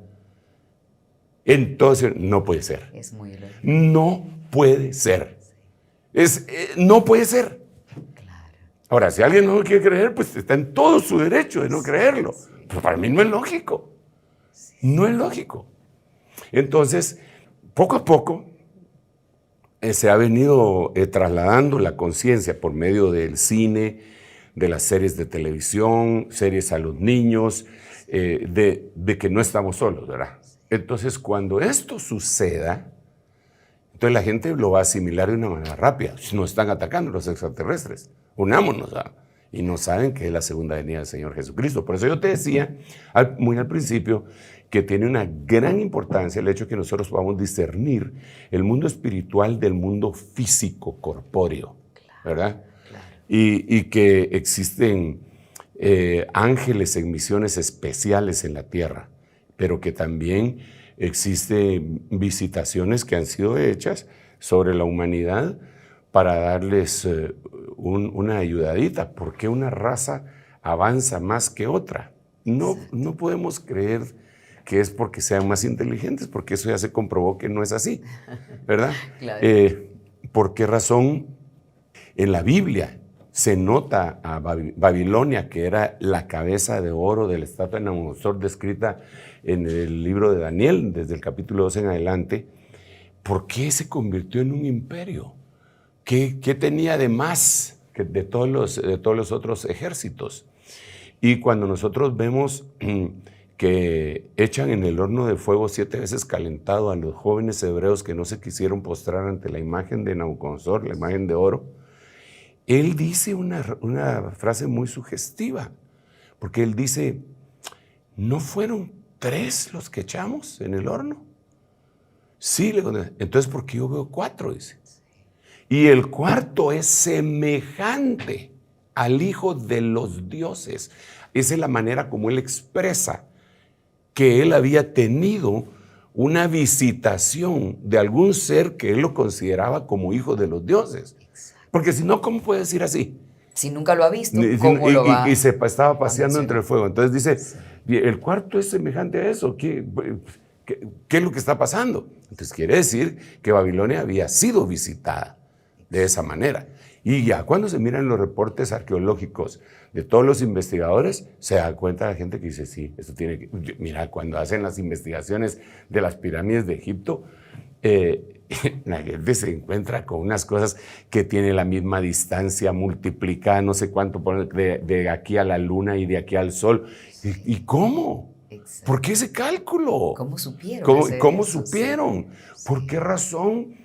Entonces, no puede ser. Es muy ilógico. No puede ser. No puede ser. Claro. Ahora, si alguien no lo quiere creer, pues está en todo su derecho de no creerlo. Pero para mí no es lógico. No es lógico. Entonces, poco a poco se ha venido trasladando la conciencia por medio del cine, de las series de televisión, series a los niños, de que no estamos solos, ¿verdad? Entonces, cuando esto suceda, entonces la gente lo va a asimilar de una manera rápida. Si nos están atacando los extraterrestres, unámonos, ¿verdad? Y no saben que es la segunda venida del Señor Jesucristo. Por eso yo te decía muy al principio que tiene una gran importancia el hecho de que nosotros podamos discernir el mundo espiritual del mundo físico, corpóreo, ¿verdad? Claro. Y que existen ángeles en misiones especiales en la tierra, pero que también existen visitaciones que han sido hechas sobre la humanidad para darles una ayudadita. ¿Por qué una raza avanza más que otra? No podemos creer que es porque sean más inteligentes, porque eso ya se comprobó que no es así, ¿verdad? Claro. ¿Por qué razón en la Biblia se nota a Babilonia, que era la cabeza de oro de la estatua de Nabucodonosor descrita en el libro de Daniel, desde el capítulo 2 en adelante? ¿Por qué se convirtió en un imperio? ¿Qué tenía de más que de todos los otros ejércitos? Y cuando nosotros vemos que echan en el horno de fuego 7 veces calentado a los jóvenes hebreos que no se quisieron postrar ante la imagen de Nabucodonosor, la imagen de oro, él dice una frase muy sugestiva, porque él dice, ¿no fueron 3 los que echamos en el horno? Sí, le digo, entonces ¿por qué yo veo 4? Dice. Y el cuarto es semejante al Hijo de los dioses. Esa es la manera como él expresa que él había tenido una visitación de algún ser que él lo consideraba como hijo de los dioses. Porque si no, ¿cómo puede decir así? Si nunca lo ha visto, ¿cómo lo va? Y se estaba paseando entre el fuego. Entonces dice, el cuarto es semejante a eso. ¿Qué es lo que está pasando? Entonces quiere decir que Babilonia había sido visitada de esa manera. Y ya cuando se miran los reportes arqueológicos de todos los investigadores, se da cuenta la gente que dice, sí, esto tiene que... Mira, cuando hacen las investigaciones de las pirámides de Egipto, la gente se encuentra con unas cosas que tienen la misma distancia multiplicada, no sé cuánto, de aquí a la luna y de aquí al sol. ¿Y cómo? Exacto. ¿Por qué ese cálculo? ¿Cómo supieron? ¿Cómo supieron? Sí. ¿Por qué razón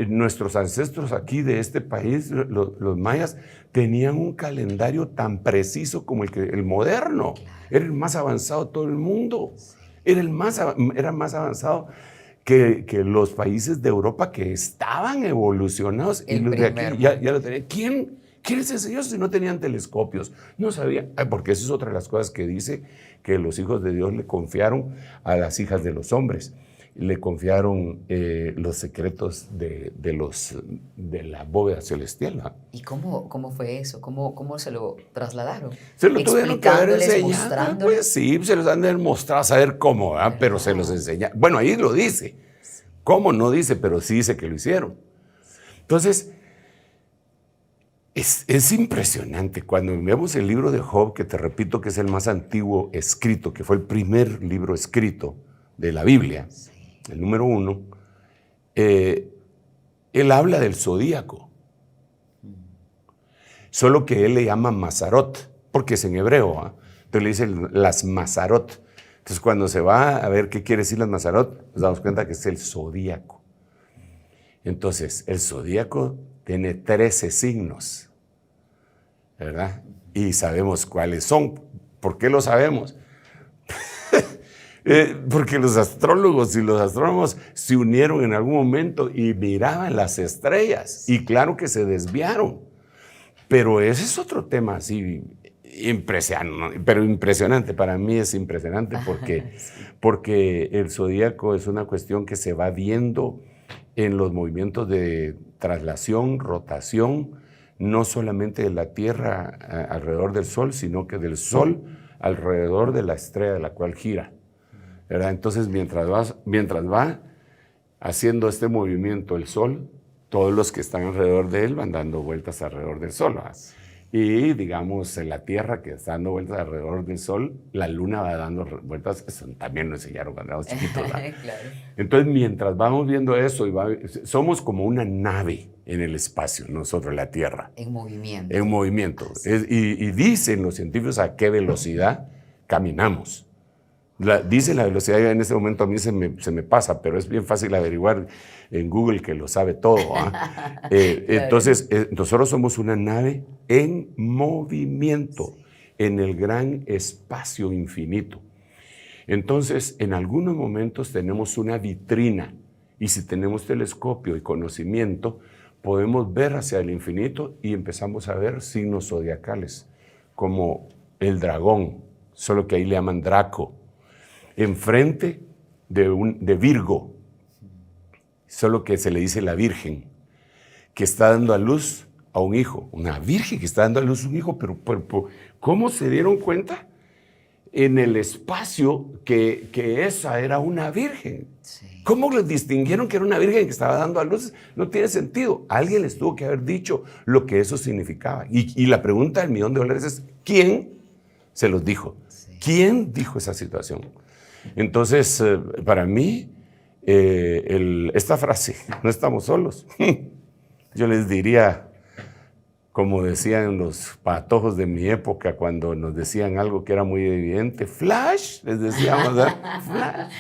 nuestros ancestros aquí de este país, los mayas, tenían un calendario tan preciso como el moderno? Claro. Era el más avanzado de todo el mundo. Era más avanzado que los países de Europa que estaban evolucionados. Y los de aquí ya lo tenían. ¿Quién les enseñó si no tenían telescopios? No sabían, porque esa es otra de las cosas que dice que los hijos de Dios le confiaron a las hijas de los hombres, le confiaron los secretos de la bóveda celestial, ¿no? ¿Y cómo fue eso? ¿Cómo se lo trasladaron? Se lo tuvieron que haber Explicándoles, enseñado. mostrándoles. Pues sí, se los han de haber mostrado, a saber cómo, ¿verdad? Pero se los enseñaron. Bueno, ahí lo dice. ¿Cómo? No dice, pero sí dice que lo hicieron. Entonces, es impresionante cuando vemos el libro de Job, que te repito que es el más antiguo escrito, que fue el primer libro escrito de la Biblia, el número 1, él habla del zodíaco. Solo que él le llama Mazarot, porque es en hebreo, ¿eh? Entonces le dicen las Mazarot. Entonces cuando se va a ver qué quiere decir las Mazarot, nos damos cuenta que es el zodíaco. Entonces, el zodíaco tiene 13 signos, ¿verdad? Y sabemos cuáles son. ¿Por qué lo sabemos? Porque los astrólogos y los astrónomos se unieron en algún momento y miraban las estrellas. Y claro que se desviaron. Pero ese es otro tema así impresionante, pero impresionante. Para mí es impresionante porque el zodíaco es una cuestión que se va viendo en los movimientos de traslación, rotación, no solamente de la Tierra alrededor del Sol, sino que del Sol alrededor de la estrella de la cual gira, ¿verdad? Entonces, mientras va haciendo este movimiento el Sol, todos los que están alrededor de él van dando vueltas alrededor del Sol, ¿verdad? Y, digamos, en la Tierra que está dando vueltas alrededor del Sol, la Luna va dando vueltas, eso también lo enseñaron cuando éramos chiquitos, ¿verdad? Claro. Entonces, mientras vamos viendo eso, somos como una nave en el espacio, nosotros, la Tierra. En movimiento. En movimiento. Y dicen los científicos a qué velocidad caminamos. Dice la velocidad, en este momento a mí se me pasa, pero es bien fácil averiguar en Google que lo sabe todo. Claro. Entonces, nosotros somos una nave en movimiento, en el gran espacio infinito. Entonces, en algunos momentos tenemos una vitrina y si tenemos telescopio y conocimiento, podemos ver hacia el infinito y empezamos a ver signos zodiacales, como el dragón, solo que ahí le llaman Draco. Enfrente de Virgo, solo que se le dice la Virgen, que está dando a luz a un hijo, una virgen que está dando a luz a un hijo, pero ¿cómo se dieron cuenta en el espacio que esa era una virgen? Sí. ¿Cómo les distinguieron que era una virgen que estaba dando a luz? No tiene sentido. Alguien les tuvo que haber dicho lo que eso significaba. Y la pregunta del $1.000.000 es, ¿quién se los dijo? Sí. ¿Quién dijo esa situación? Entonces, para mí, esta frase, no estamos solos, yo les diría, como decían los patojos de mi época, cuando nos decían algo que era muy evidente, flash, les decíamos, flash,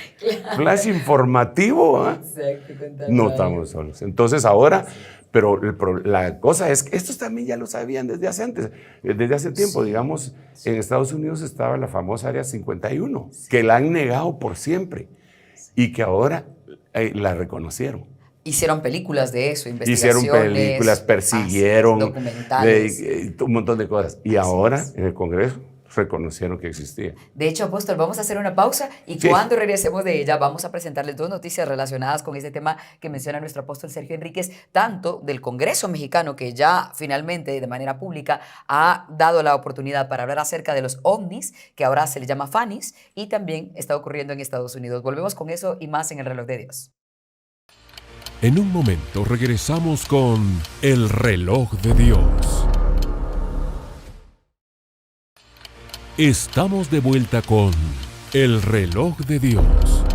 flash informativo, ¿eh? Exacto, no estamos solos. Entonces ahora, pero la cosa es que estos también ya lo sabían desde hace tiempo, sí, digamos, sí. En Estados Unidos estaba la famosa Área 51, sí, que la han negado por siempre, sí, y que ahora la reconocieron. Hicieron películas de eso, investigaciones. Hicieron películas, persiguieron, documentales. Un montón de cosas. Y ahora, en el Congreso, reconocieron que existía. De hecho, Apóstol, vamos a hacer una pausa y sí, cuando regresemos de ella vamos a presentarles 2 noticias relacionadas con este tema que menciona nuestro apóstol Sergio Enríquez, tanto del Congreso mexicano, que ya finalmente de manera pública ha dado la oportunidad para hablar acerca de los ovnis, que ahora se les llama FANIS, y también está ocurriendo en Estados Unidos. Volvemos con eso y más en el Reloj de Dios. En un momento regresamos con el Reloj de Dios. Estamos de vuelta con el Reloj de Dios.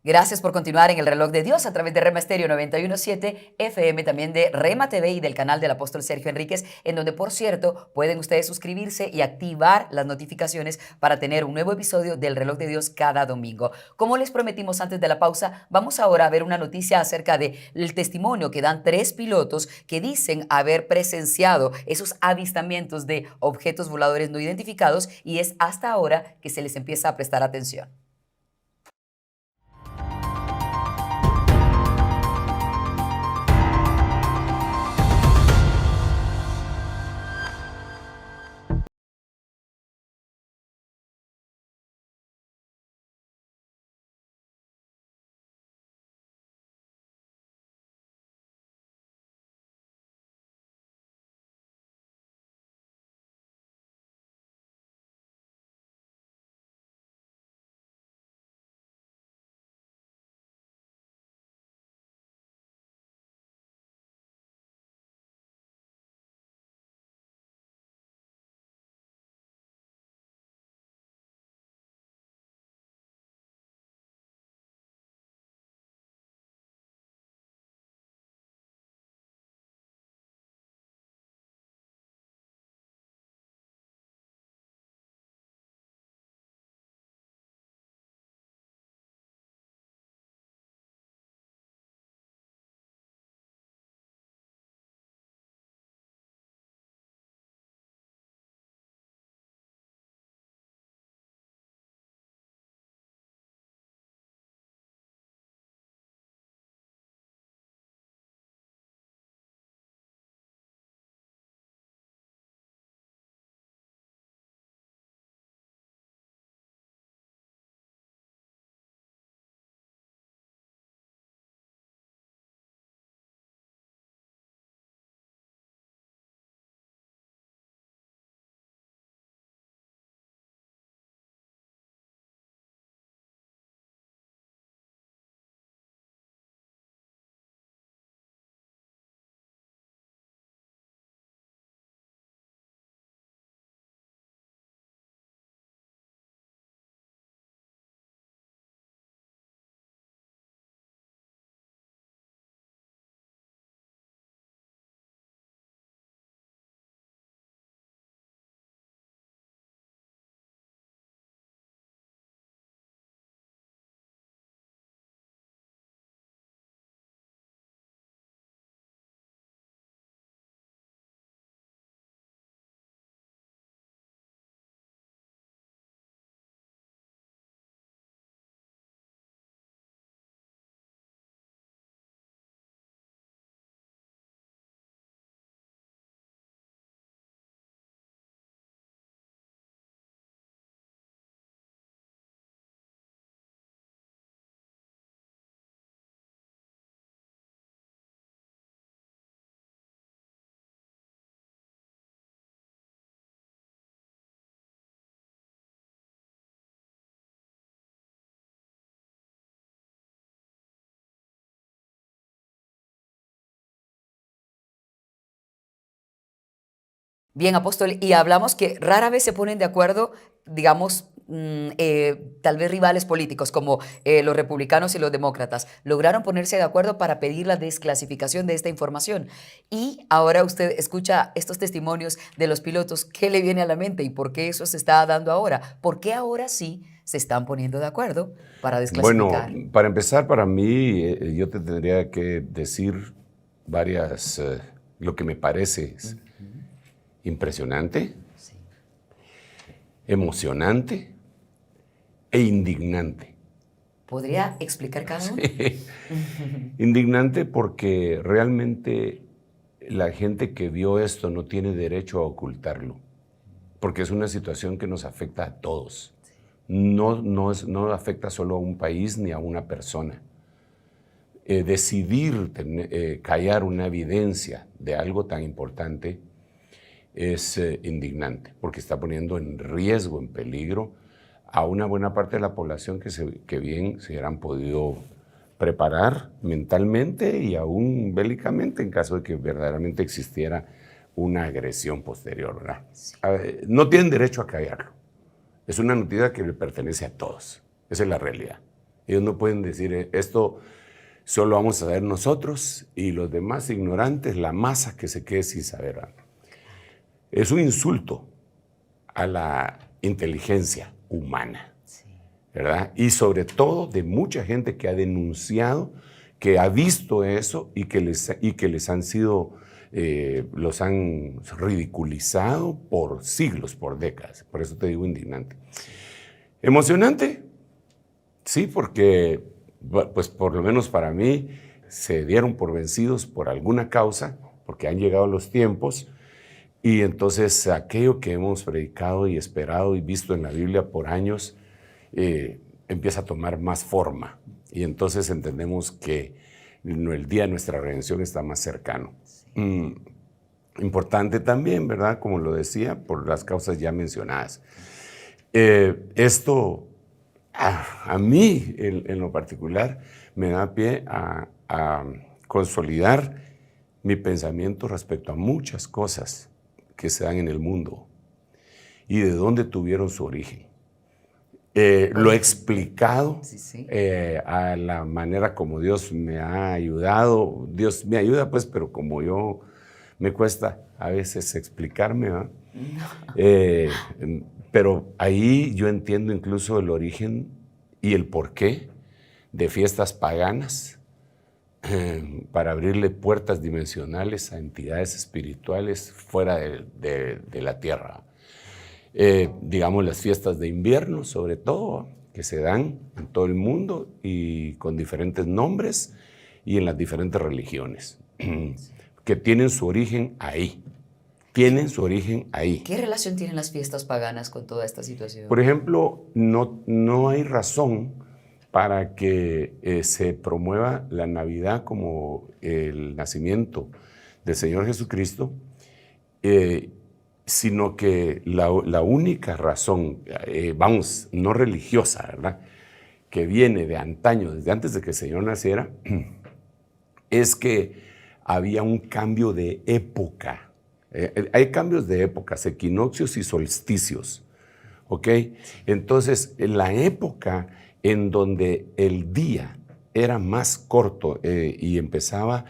Gracias por continuar en el Reloj de Dios a través de Rema Estéreo 91.7 FM, también de Rema TV y del canal del apóstol Sergio Enríquez, en donde, por cierto, pueden ustedes suscribirse y activar las notificaciones para tener un nuevo episodio del Reloj de Dios cada domingo. Como les prometimos antes de la pausa, vamos ahora a ver una noticia acerca del testimonio que dan 3 pilotos que dicen haber presenciado esos avistamientos de objetos voladores no identificados, y es hasta ahora que se les empieza a prestar atención. Bien, apóstol, y hablamos que rara vez se ponen de acuerdo, digamos, tal vez rivales políticos como los republicanos y los demócratas, lograron ponerse de acuerdo para pedir la desclasificación de esta información. Y ahora usted escucha estos testimonios de los pilotos, ¿qué le viene a la mente y por qué eso se está dando ahora? ¿Por qué ahora sí se están poniendo de acuerdo para desclasificar? Bueno, para empezar, para mí, yo te tendría que decir varias, lo que me parece impresionante, Sí. emocionante e indignante. ¿Podría explicar cada uno? Indignante porque realmente la gente que vio esto no tiene derecho a ocultarlo, porque es una situación que nos afecta a todos. No afecta solo a un país ni a una persona. Decidir callar una evidencia de algo tan importante es indignante, porque está poniendo en riesgo, en peligro, a una buena parte de la población que bien se hubieran podido preparar mentalmente y aún bélicamente en caso de que verdaderamente existiera una agresión posterior, ¿verdad? Sí. No tienen derecho a callarlo. Es una noticia que le pertenece a todos. Esa es la realidad. Ellos no pueden decir esto solo vamos a saber nosotros y los demás ignorantes, la masa que se quede sin saber, ¿verdad? Es un insulto a la inteligencia humana, ¿verdad? Y sobre todo de mucha gente que ha denunciado, que ha visto eso y que les han sido, los han ridiculizado por siglos, por décadas. Por eso te digo indignante. Emocionante, sí, porque pues por lo menos para mí se dieron por vencidos por alguna causa, porque han llegado los tiempos. Y entonces aquello que hemos predicado y esperado y visto en la Biblia por años empieza a tomar más forma. Y entonces entendemos que el día de nuestra redención está más cercano. Sí. Importante también, ¿verdad? Como lo decía, por las causas ya mencionadas. Esto a mí en lo particular me da pie a consolidar mi pensamiento respecto a muchas cosas que se dan en el mundo y de dónde tuvieron su origen. Lo he explicado a la manera como Dios me ha ayudado. Dios me ayuda, pues, pero como yo me cuesta a veces explicarme, ¿verdad? No. Pero ahí yo entiendo incluso el origen y el porqué de fiestas paganas, para abrirle puertas dimensionales a entidades espirituales fuera de la tierra. Digamos las fiestas de invierno, sobre todo, que se dan en todo el mundo y con diferentes nombres y en las diferentes religiones, que tienen su origen ahí. Tienen su origen ahí. ¿Qué relación tienen las fiestas paganas con toda esta situación? Por ejemplo, no hay razón para que se promueva la Navidad como el nacimiento del Señor Jesucristo, sino que la única razón, no religiosa, ¿verdad?, que viene de antaño, desde antes de que el Señor naciera, es que había un cambio de época. Hay cambios de épocas, equinoccios y solsticios, ¿ok? Entonces, en la época en donde el día era más corto y empezaba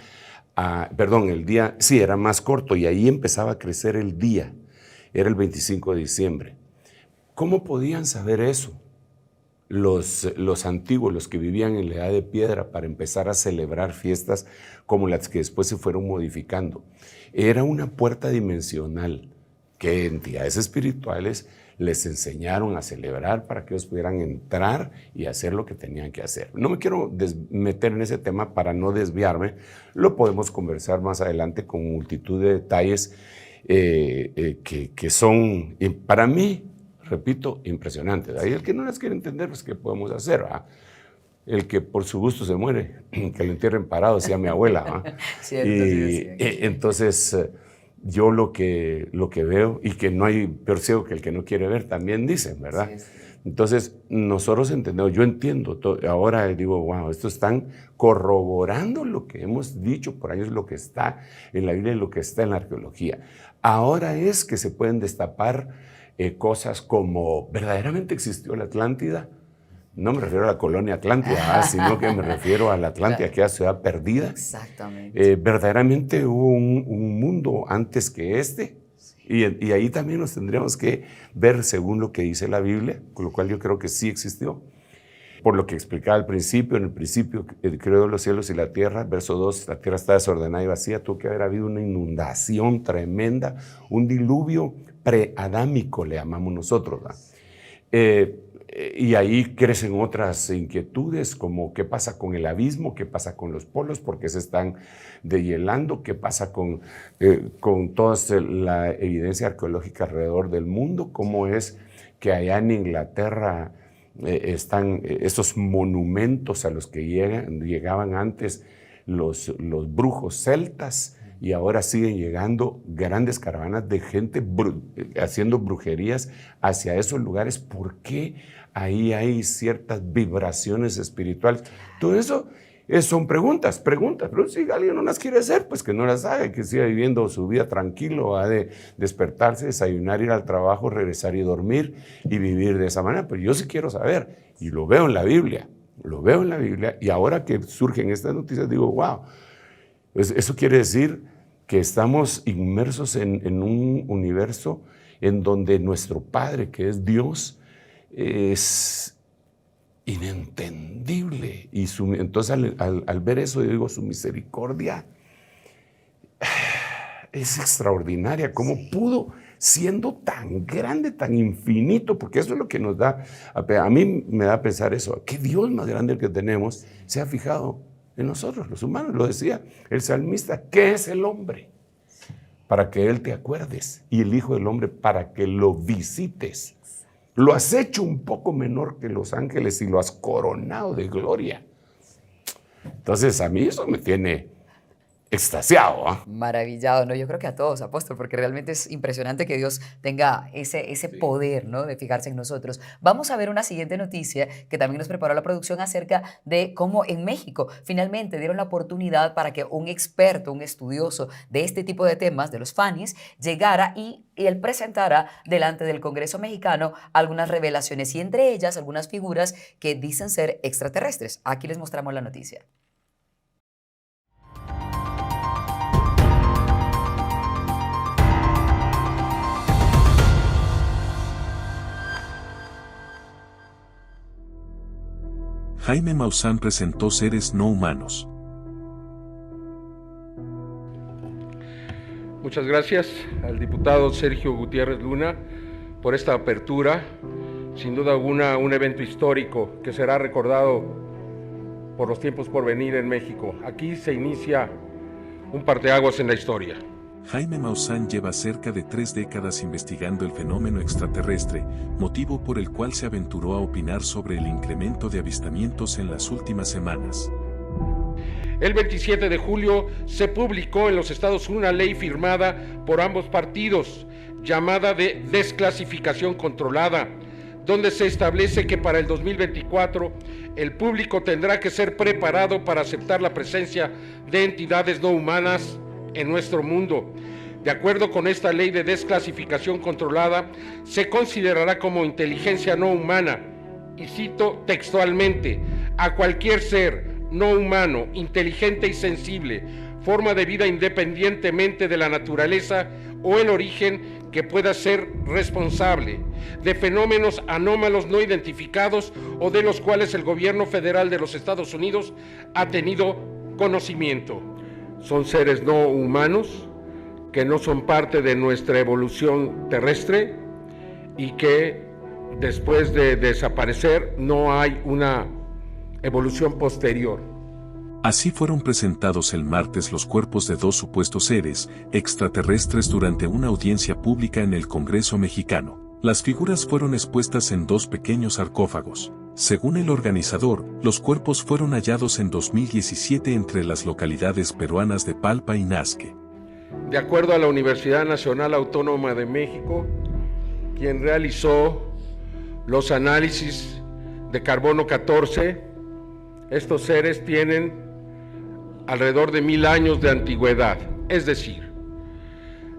el día, sí, era más corto y ahí empezaba a crecer el día, era el 25 de diciembre. ¿Cómo podían saber eso los antiguos, los que vivían en la edad de piedra, para empezar a celebrar fiestas como las que después se fueron modificando? Era una puerta dimensional que entidades espirituales les enseñaron a celebrar para que ellos pudieran entrar y hacer lo que tenían que hacer. No me quiero meter en ese tema para no desviarme. Lo podemos conversar más adelante con multitud de detalles que son, para mí, repito, impresionantes. Ahí el que no las quiere entender, pues, ¿qué podemos hacer? ¿Va? El que por su gusto se muere, que lo entierren parado, decía mi abuela. ¿Va? Cierto, y entonces, yo lo que veo, y que no hay peor ciego que el que no quiere ver, también dicen, ¿verdad? Sí. Entonces, nosotros entendemos, yo entiendo, ahora digo, wow, esto están corroborando lo que hemos dicho por años, lo que está en la Biblia y lo que está en la arqueología. Ahora es que se pueden destapar cosas como, ¿verdaderamente existió la Atlántida? No me refiero a la colonia Atlántida, sino que me refiero a la Atlántida, aquella ciudad perdida. Exactamente. ¿Verdaderamente hubo un mundo antes que este? Y ahí también nos tendríamos que ver según lo que dice la Biblia, con lo cual yo creo que sí existió. Por lo que explicaba al principio, en el principio creó los cielos y la tierra, verso 2, la tierra está desordenada y vacía, tuvo que haber habido una inundación tremenda, un diluvio preadámico le llamamos nosotros, ¿verdad? Y ahí crecen otras inquietudes, como qué pasa con el abismo, qué pasa con los polos, por qué se están deshielando, qué pasa con toda la evidencia arqueológica alrededor del mundo, cómo es que allá en Inglaterra están esos monumentos a los que llegaban antes los brujos celtas, y ahora siguen llegando grandes caravanas de gente haciendo brujerías hacia esos lugares. ¿Por qué ahí hay ciertas vibraciones espirituales? Todo eso son preguntas, pero si alguien no las quiere hacer, pues que no las haga, que siga viviendo su vida tranquilo, ha de despertarse, desayunar, ir al trabajo, regresar y dormir y vivir de esa manera. Pero yo sí quiero saber, y lo veo en la Biblia, y ahora que surgen estas noticias digo, wow, eso quiere decir que estamos inmersos en un universo en donde nuestro Padre, que es Dios, es inentendible. Y entonces al ver eso, yo digo, su misericordia es extraordinaria. ¿Cómo pudo, siendo tan grande, tan infinito? Porque eso es lo que nos da, a mí me da a pensar eso, que Dios más grande el que tenemos se ha fijado en nosotros, los humanos. Lo decía el salmista, ¿qué es el hombre? Para que él te acuerdes, y el Hijo del Hombre para que lo visites. Lo has hecho un poco menor que los ángeles y lo has coronado de gloria. Entonces a mí eso me tiene extasiado, ¿eh? Maravillado, ¿no? Yo creo que a todos, apóstol, porque realmente es impresionante que Dios tenga ese poder, ¿no? De fijarse en nosotros. Vamos a ver una siguiente noticia que también nos preparó la producción acerca de cómo en México finalmente dieron la oportunidad para que un experto, un estudioso de este tipo de temas, de los FANIs, llegara y él presentara delante del Congreso mexicano algunas revelaciones y entre ellas algunas figuras que dicen ser extraterrestres. Aquí les mostramos la noticia. Jaime Maussan presentó seres no humanos. Muchas gracias al diputado Sergio Gutiérrez Luna por esta apertura. Sin duda alguna, un evento histórico que será recordado por los tiempos por venir en México. Aquí se inicia un parteaguas en la historia. Jaime Maussan lleva cerca de 3 décadas investigando el fenómeno extraterrestre, motivo por el cual se aventuró a opinar sobre el incremento de avistamientos en las últimas semanas. El 27 de julio se publicó en los Estados Unidos una ley firmada por ambos partidos, llamada de desclasificación controlada, donde se establece que para el 2024 el público tendrá que ser preparado para aceptar la presencia de entidades no humanas en nuestro mundo. De acuerdo con esta ley de desclasificación controlada, se considerará como inteligencia no humana, y cito textualmente, a cualquier ser no humano, inteligente y sensible, forma de vida independientemente de la naturaleza o el origen, que pueda ser responsable de fenómenos anómalos no identificados o de los cuales el gobierno federal de los Estados Unidos ha tenido conocimiento. Son seres no humanos que no son parte de nuestra evolución terrestre y que después de desaparecer no hay una evolución posterior. Así fueron presentados el martes los cuerpos de 2 supuestos seres extraterrestres durante una audiencia pública en el Congreso mexicano. Las figuras fueron expuestas en 2 pequeños sarcófagos. Según el organizador, los cuerpos fueron hallados en 2017 entre las localidades peruanas de Palpa y Nazque. de acuerdo a la Universidad Nacional Autónoma de México, quien realizó los análisis de carbono 14, estos seres tienen alrededor de 1000 años de antigüedad. Es decir,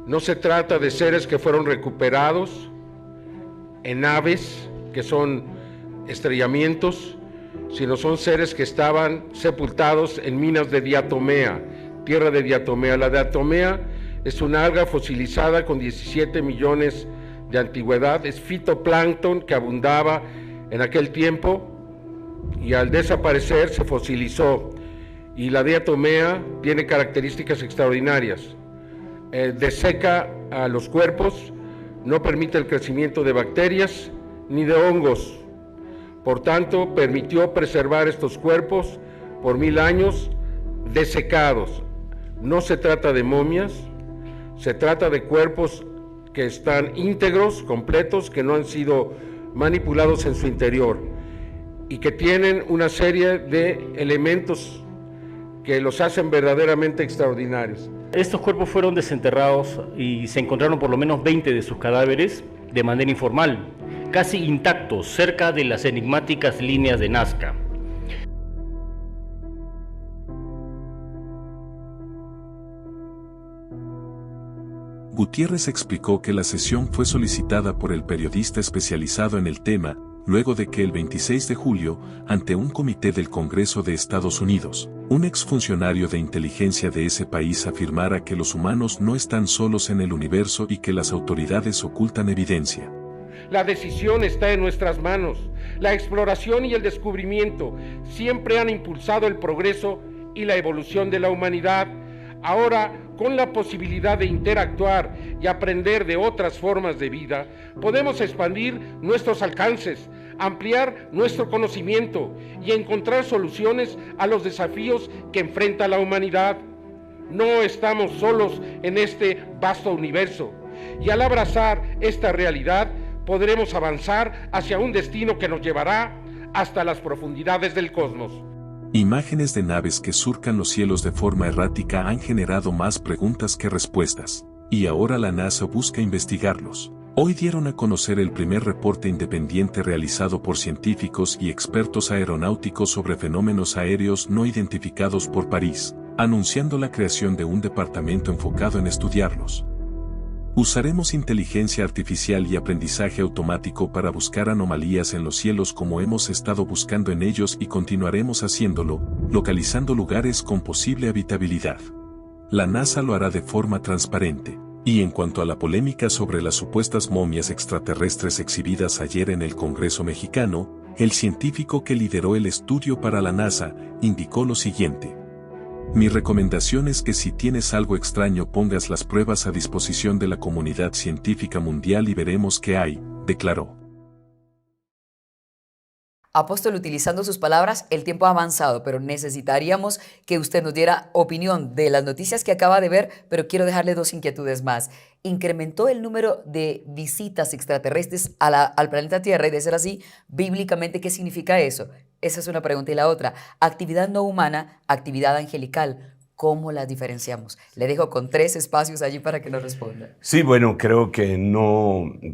no se trata de seres que fueron recuperados en naves, que son estrellamientos, sino son seres que estaban sepultados en minas de diatomea, tierra de diatomea. La diatomea es una alga fosilizada con 17 millones de antigüedad, es fitoplancton que abundaba en aquel tiempo y al desaparecer se fosilizó. Y la diatomea tiene características extraordinarias. Deseca a los cuerpos, no permite el crecimiento de bacterias ni de hongos. Por tanto, permitió preservar estos cuerpos por 1000 años desecados. No se trata de momias, se trata de cuerpos que están íntegros, completos, que no han sido manipulados en su interior y que tienen una serie de elementos que los hacen verdaderamente extraordinarios. Estos cuerpos fueron desenterrados y se encontraron por lo menos 20 de sus cadáveres de manera informal, casi intactos, cerca de las enigmáticas líneas de Nazca. Gutiérrez explicó que la sesión fue solicitada por el periodista especializado en el tema, luego de que el 26 de julio, ante un comité del Congreso de Estados Unidos, un exfuncionario de inteligencia de ese país afirmara que los humanos no están solos en el universo y que las autoridades ocultan evidencia. La decisión está en nuestras manos. La exploración y el descubrimiento siempre han impulsado el progreso y la evolución de la humanidad. Ahora, con la posibilidad de interactuar y aprender de otras formas de vida, podemos expandir nuestros alcances, ampliar nuestro conocimiento y encontrar soluciones a los desafíos que enfrenta la humanidad. No estamos solos en este vasto universo, y al abrazar esta realidad podremos avanzar hacia un destino que nos llevará hasta las profundidades del cosmos. Imágenes de naves que surcan los cielos de forma errática han generado más preguntas que respuestas, y ahora la NASA busca investigarlos. Hoy dieron a conocer el primer reporte independiente realizado por científicos y expertos aeronáuticos sobre fenómenos aéreos no identificados por París, anunciando la creación de un departamento enfocado en estudiarlos. Usaremos inteligencia artificial y aprendizaje automático para buscar anomalías en los cielos como hemos estado buscando en ellos y continuaremos haciéndolo, localizando lugares con posible habitabilidad. La NASA lo hará de forma transparente. Y en cuanto a la polémica sobre las supuestas momias extraterrestres exhibidas ayer en el Congreso mexicano, el científico que lideró el estudio para la NASA indicó lo siguiente. Mi recomendación es que si tienes algo extraño pongas las pruebas a disposición de la comunidad científica mundial y veremos qué hay, declaró. Apóstol, utilizando sus palabras, el tiempo ha avanzado, pero necesitaríamos que usted nos diera opinión de las noticias que acaba de ver, pero quiero dejarle dos inquietudes más. ¿Incrementó el número de visitas extraterrestres al planeta Tierra? Y de ser así, bíblicamente, ¿qué significa eso? Esa es una pregunta. Y la otra, actividad no humana, actividad angelical. ¿Cómo las diferenciamos? Le dejo con 3 espacios allí para que nos responda. Sí, bueno, creo que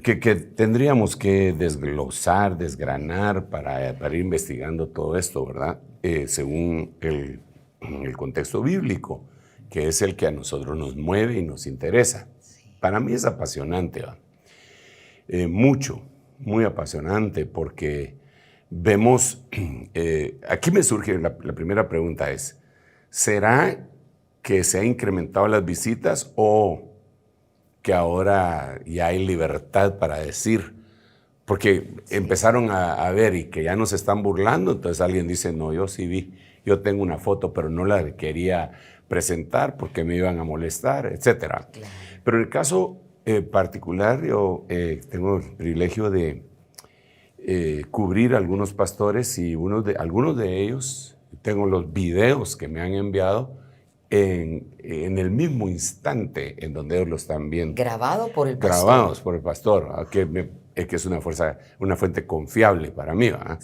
que tendríamos que desglosar, desgranar para ir investigando todo esto, ¿verdad? Según el contexto bíblico, que es el que a nosotros nos mueve y nos interesa. Sí. Para mí es apasionante, ¿va? Muy apasionante, porque vemos, aquí me surge la primera pregunta es, ¿será que se ha incrementado las visitas o que ahora ya hay libertad para decir? Porque empezaron a ver y que ya nos están burlando, entonces alguien dice, no, yo sí vi, yo tengo una foto, pero no la quería presentar porque me iban a molestar, etc. Claro. Pero en el caso particular, yo tengo el privilegio de cubrir a algunos pastores y algunos de ellos, tengo los videos que me han enviado, en el mismo instante en donde ellos lo están viendo. Grabado por el pastor. Grabados por el pastor, que es una fuente confiable para mí, ¿verdad?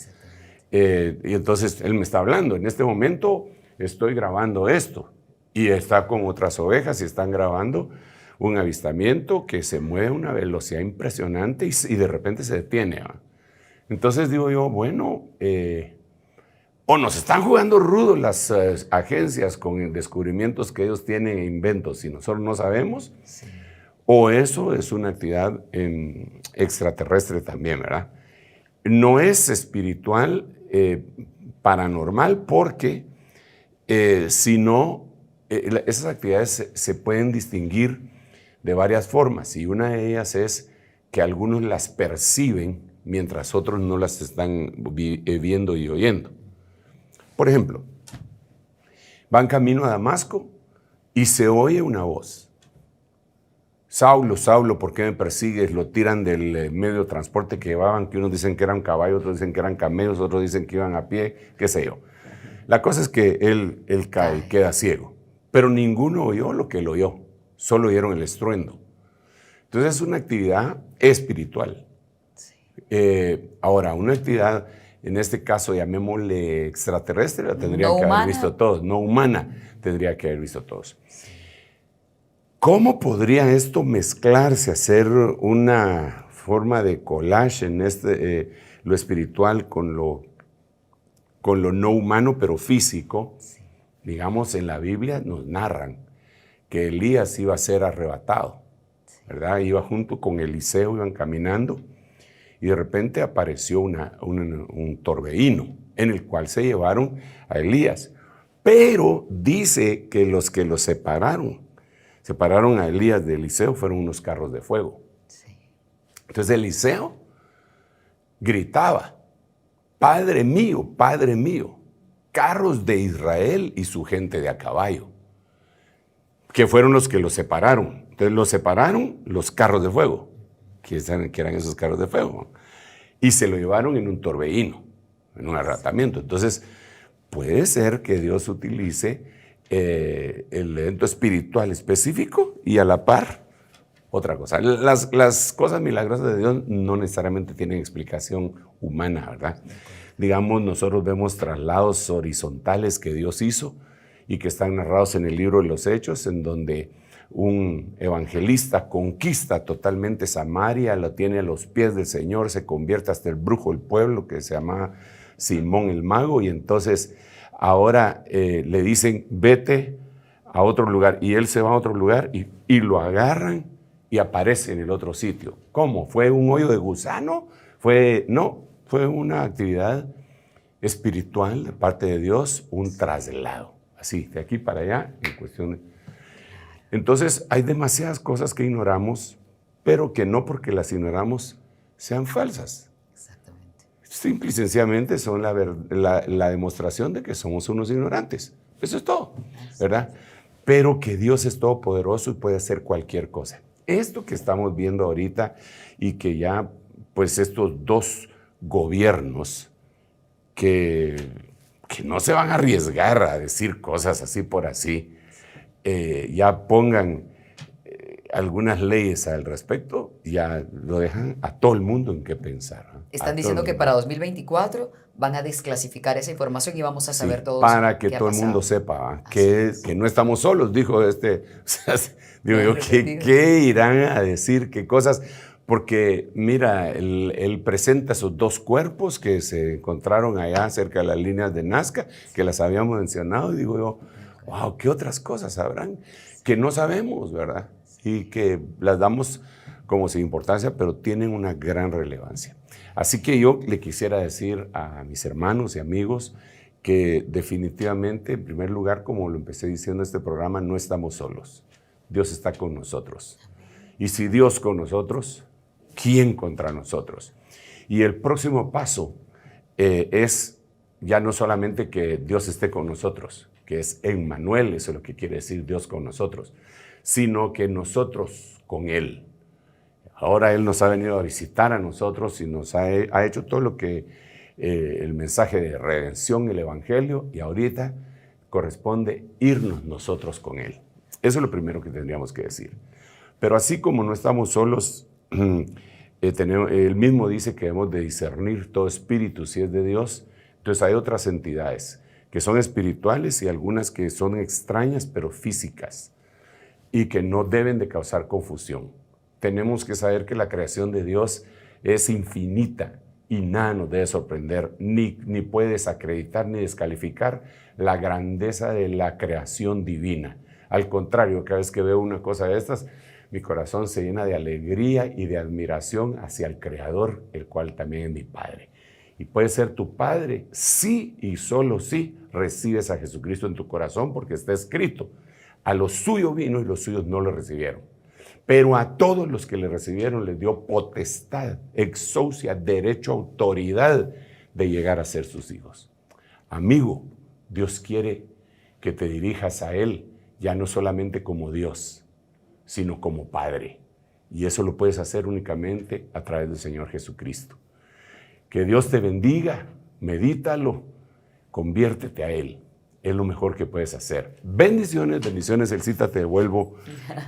Y entonces él me está hablando, en este momento estoy grabando esto. y está con otras ovejas y están grabando un avistamiento que se mueve a una velocidad impresionante y de repente se detiene. ¿Va? Entonces digo yo, bueno, o nos están jugando rudo las agencias con descubrimientos que ellos tienen e inventos y nosotros no sabemos, sí. O eso es una actividad extraterrestre también, ¿verdad? No es espiritual, paranormal, porque si no, esas actividades se pueden distinguir de varias formas, y una de ellas es que algunos las perciben mientras otros no las están viendo y oyendo. Por ejemplo, van camino a Damasco y se oye una voz. Saulo, Saulo, ¿por qué me persigues? Lo tiran del medio de transporte que llevaban, que unos dicen que eran caballos, otros dicen que eran camellos, otros dicen que iban a pie, qué sé yo. La cosa es que él cae y queda ciego, pero ninguno oyó lo que él oyó, solo oyeron el estruendo. Entonces es una actividad espiritual. Sí. Ahora, una actividad, en este caso llamémosle extraterrestre, la tendrían que haber visto todos, no humana, tendría que haber visto todos. ¿Cómo podría esto mezclarse, hacer una forma de collage en lo espiritual con lo no humano pero físico? Sí. Digamos, en la Biblia nos narran que Elías iba a ser arrebatado, ¿verdad? Iba junto con Eliseo, iban caminando y de repente apareció un torbellino en el cual se llevaron a Elías. Pero dice que los que los separaron a Elías de Eliseo fueron unos carros de fuego. Sí. Entonces Eliseo gritaba, Padre mío, carros de Israel y su gente de a caballo, que fueron los que los separaron. Entonces los separaron los carros de fuego, que eran esos carros de fuego, y se lo llevaron en un torbellino, en un arrebatamiento. Entonces puede ser que Dios utilice el evento espiritual específico y a la par otra cosa. Las cosas milagrosas de Dios no necesariamente tienen explicación humana, ¿verdad? Digamos, nosotros vemos traslados horizontales que Dios hizo y que están narrados en el libro de los Hechos, en donde un evangelista conquista totalmente Samaria, lo tiene a los pies del Señor, se convierte hasta el brujo del pueblo que se llama Simón el Mago, y entonces ahora le dicen, vete a otro lugar, y él se va a otro lugar y lo agarran y aparece en el otro sitio. ¿Cómo? ¿Fue un hoyo de gusano? No, fue una actividad espiritual de parte de Dios, un traslado, así, de aquí para allá, en cuestión de... Entonces, hay demasiadas cosas que ignoramos, pero que no porque las ignoramos sean falsas. Simple y sencillamente son la demostración de que somos unos ignorantes. Eso es todo, ¿verdad? Pero que Dios es todopoderoso y puede hacer cualquier cosa. Esto que estamos viendo ahorita y que ya, pues estos dos gobiernos que no se van a arriesgar a decir cosas así por así, ya pongan algunas leyes al respecto, ya lo dejan a todo el mundo en qué pensar. Están diciendo que para 2024 van a desclasificar esa información y vamos a saber sí, todos para que todo el mundo sepa que no estamos solos, dijo digo yo, ¿qué irán a decir? ¿Qué cosas? Porque mira, él presenta esos dos cuerpos que se encontraron allá cerca de las líneas de Nazca, que las habíamos mencionado, y digo yo, wow, ¿qué otras cosas habrán que no sabemos, verdad? Y que las damos como sin importancia, pero tienen una gran relevancia. Así que yo le quisiera decir a mis hermanos y amigos que definitivamente, en primer lugar, como lo empecé diciendo en este programa, no estamos solos. Dios está con nosotros. Y si Dios con nosotros, ¿quién contra nosotros? Y el próximo paso es ya no solamente que Dios esté con nosotros, que es Emmanuel, eso es lo que quiere decir Dios con nosotros, sino que nosotros con Él. Ahora Él nos ha venido a visitar a nosotros y nos ha hecho todo lo que el mensaje de redención, el Evangelio, y ahorita corresponde irnos nosotros con Él. Eso es lo primero que tendríamos que decir. Pero así como no estamos solos, él mismo dice que debemos de discernir todo espíritu si es de Dios. Entonces hay otras entidades que son espirituales y algunas que son extrañas pero físicas y que no deben de causar confusión. Tenemos que saber que la creación de Dios es infinita y nada nos debe sorprender, ni puede desacreditar ni descalificar la grandeza de la creación divina. Al contrario, cada vez que veo una cosa de estas, mi corazón se llena de alegría y de admiración hacia el Creador, el cual también es mi Padre. Y puede ser tu Padre si y solo si recibes a Jesucristo en tu corazón, porque está escrito, a los suyos vino y los suyos no lo recibieron. Pero a todos los que le recibieron les dio potestad, exousia, derecho, autoridad de llegar a ser sus hijos. Amigo, Dios quiere que te dirijas a Él, ya no solamente como Dios, sino como Padre. Y eso lo puedes hacer únicamente a través del Señor Jesucristo. Que Dios te bendiga, medítalo, conviértete a Él. Es lo mejor que puedes hacer. Bendiciones, bendiciones, Elcita, te devuelvo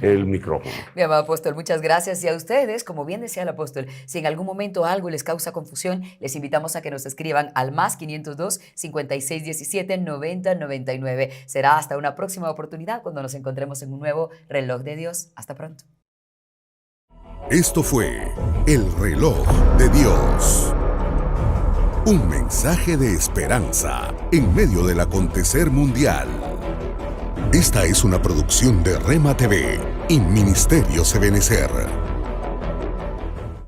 el micrófono. Mi amado apóstol, muchas gracias. Y a ustedes, como bien decía el apóstol, si en algún momento algo les causa confusión, les invitamos a que nos escriban al más 502 5617 9099. Será hasta una próxima oportunidad cuando nos encontremos en un nuevo Reloj de Dios. Hasta pronto. Esto fue El Reloj de Dios. Un mensaje de esperanza en medio del acontecer mundial. Esta es una producción de Rema TV y Ministerios Ebenecer.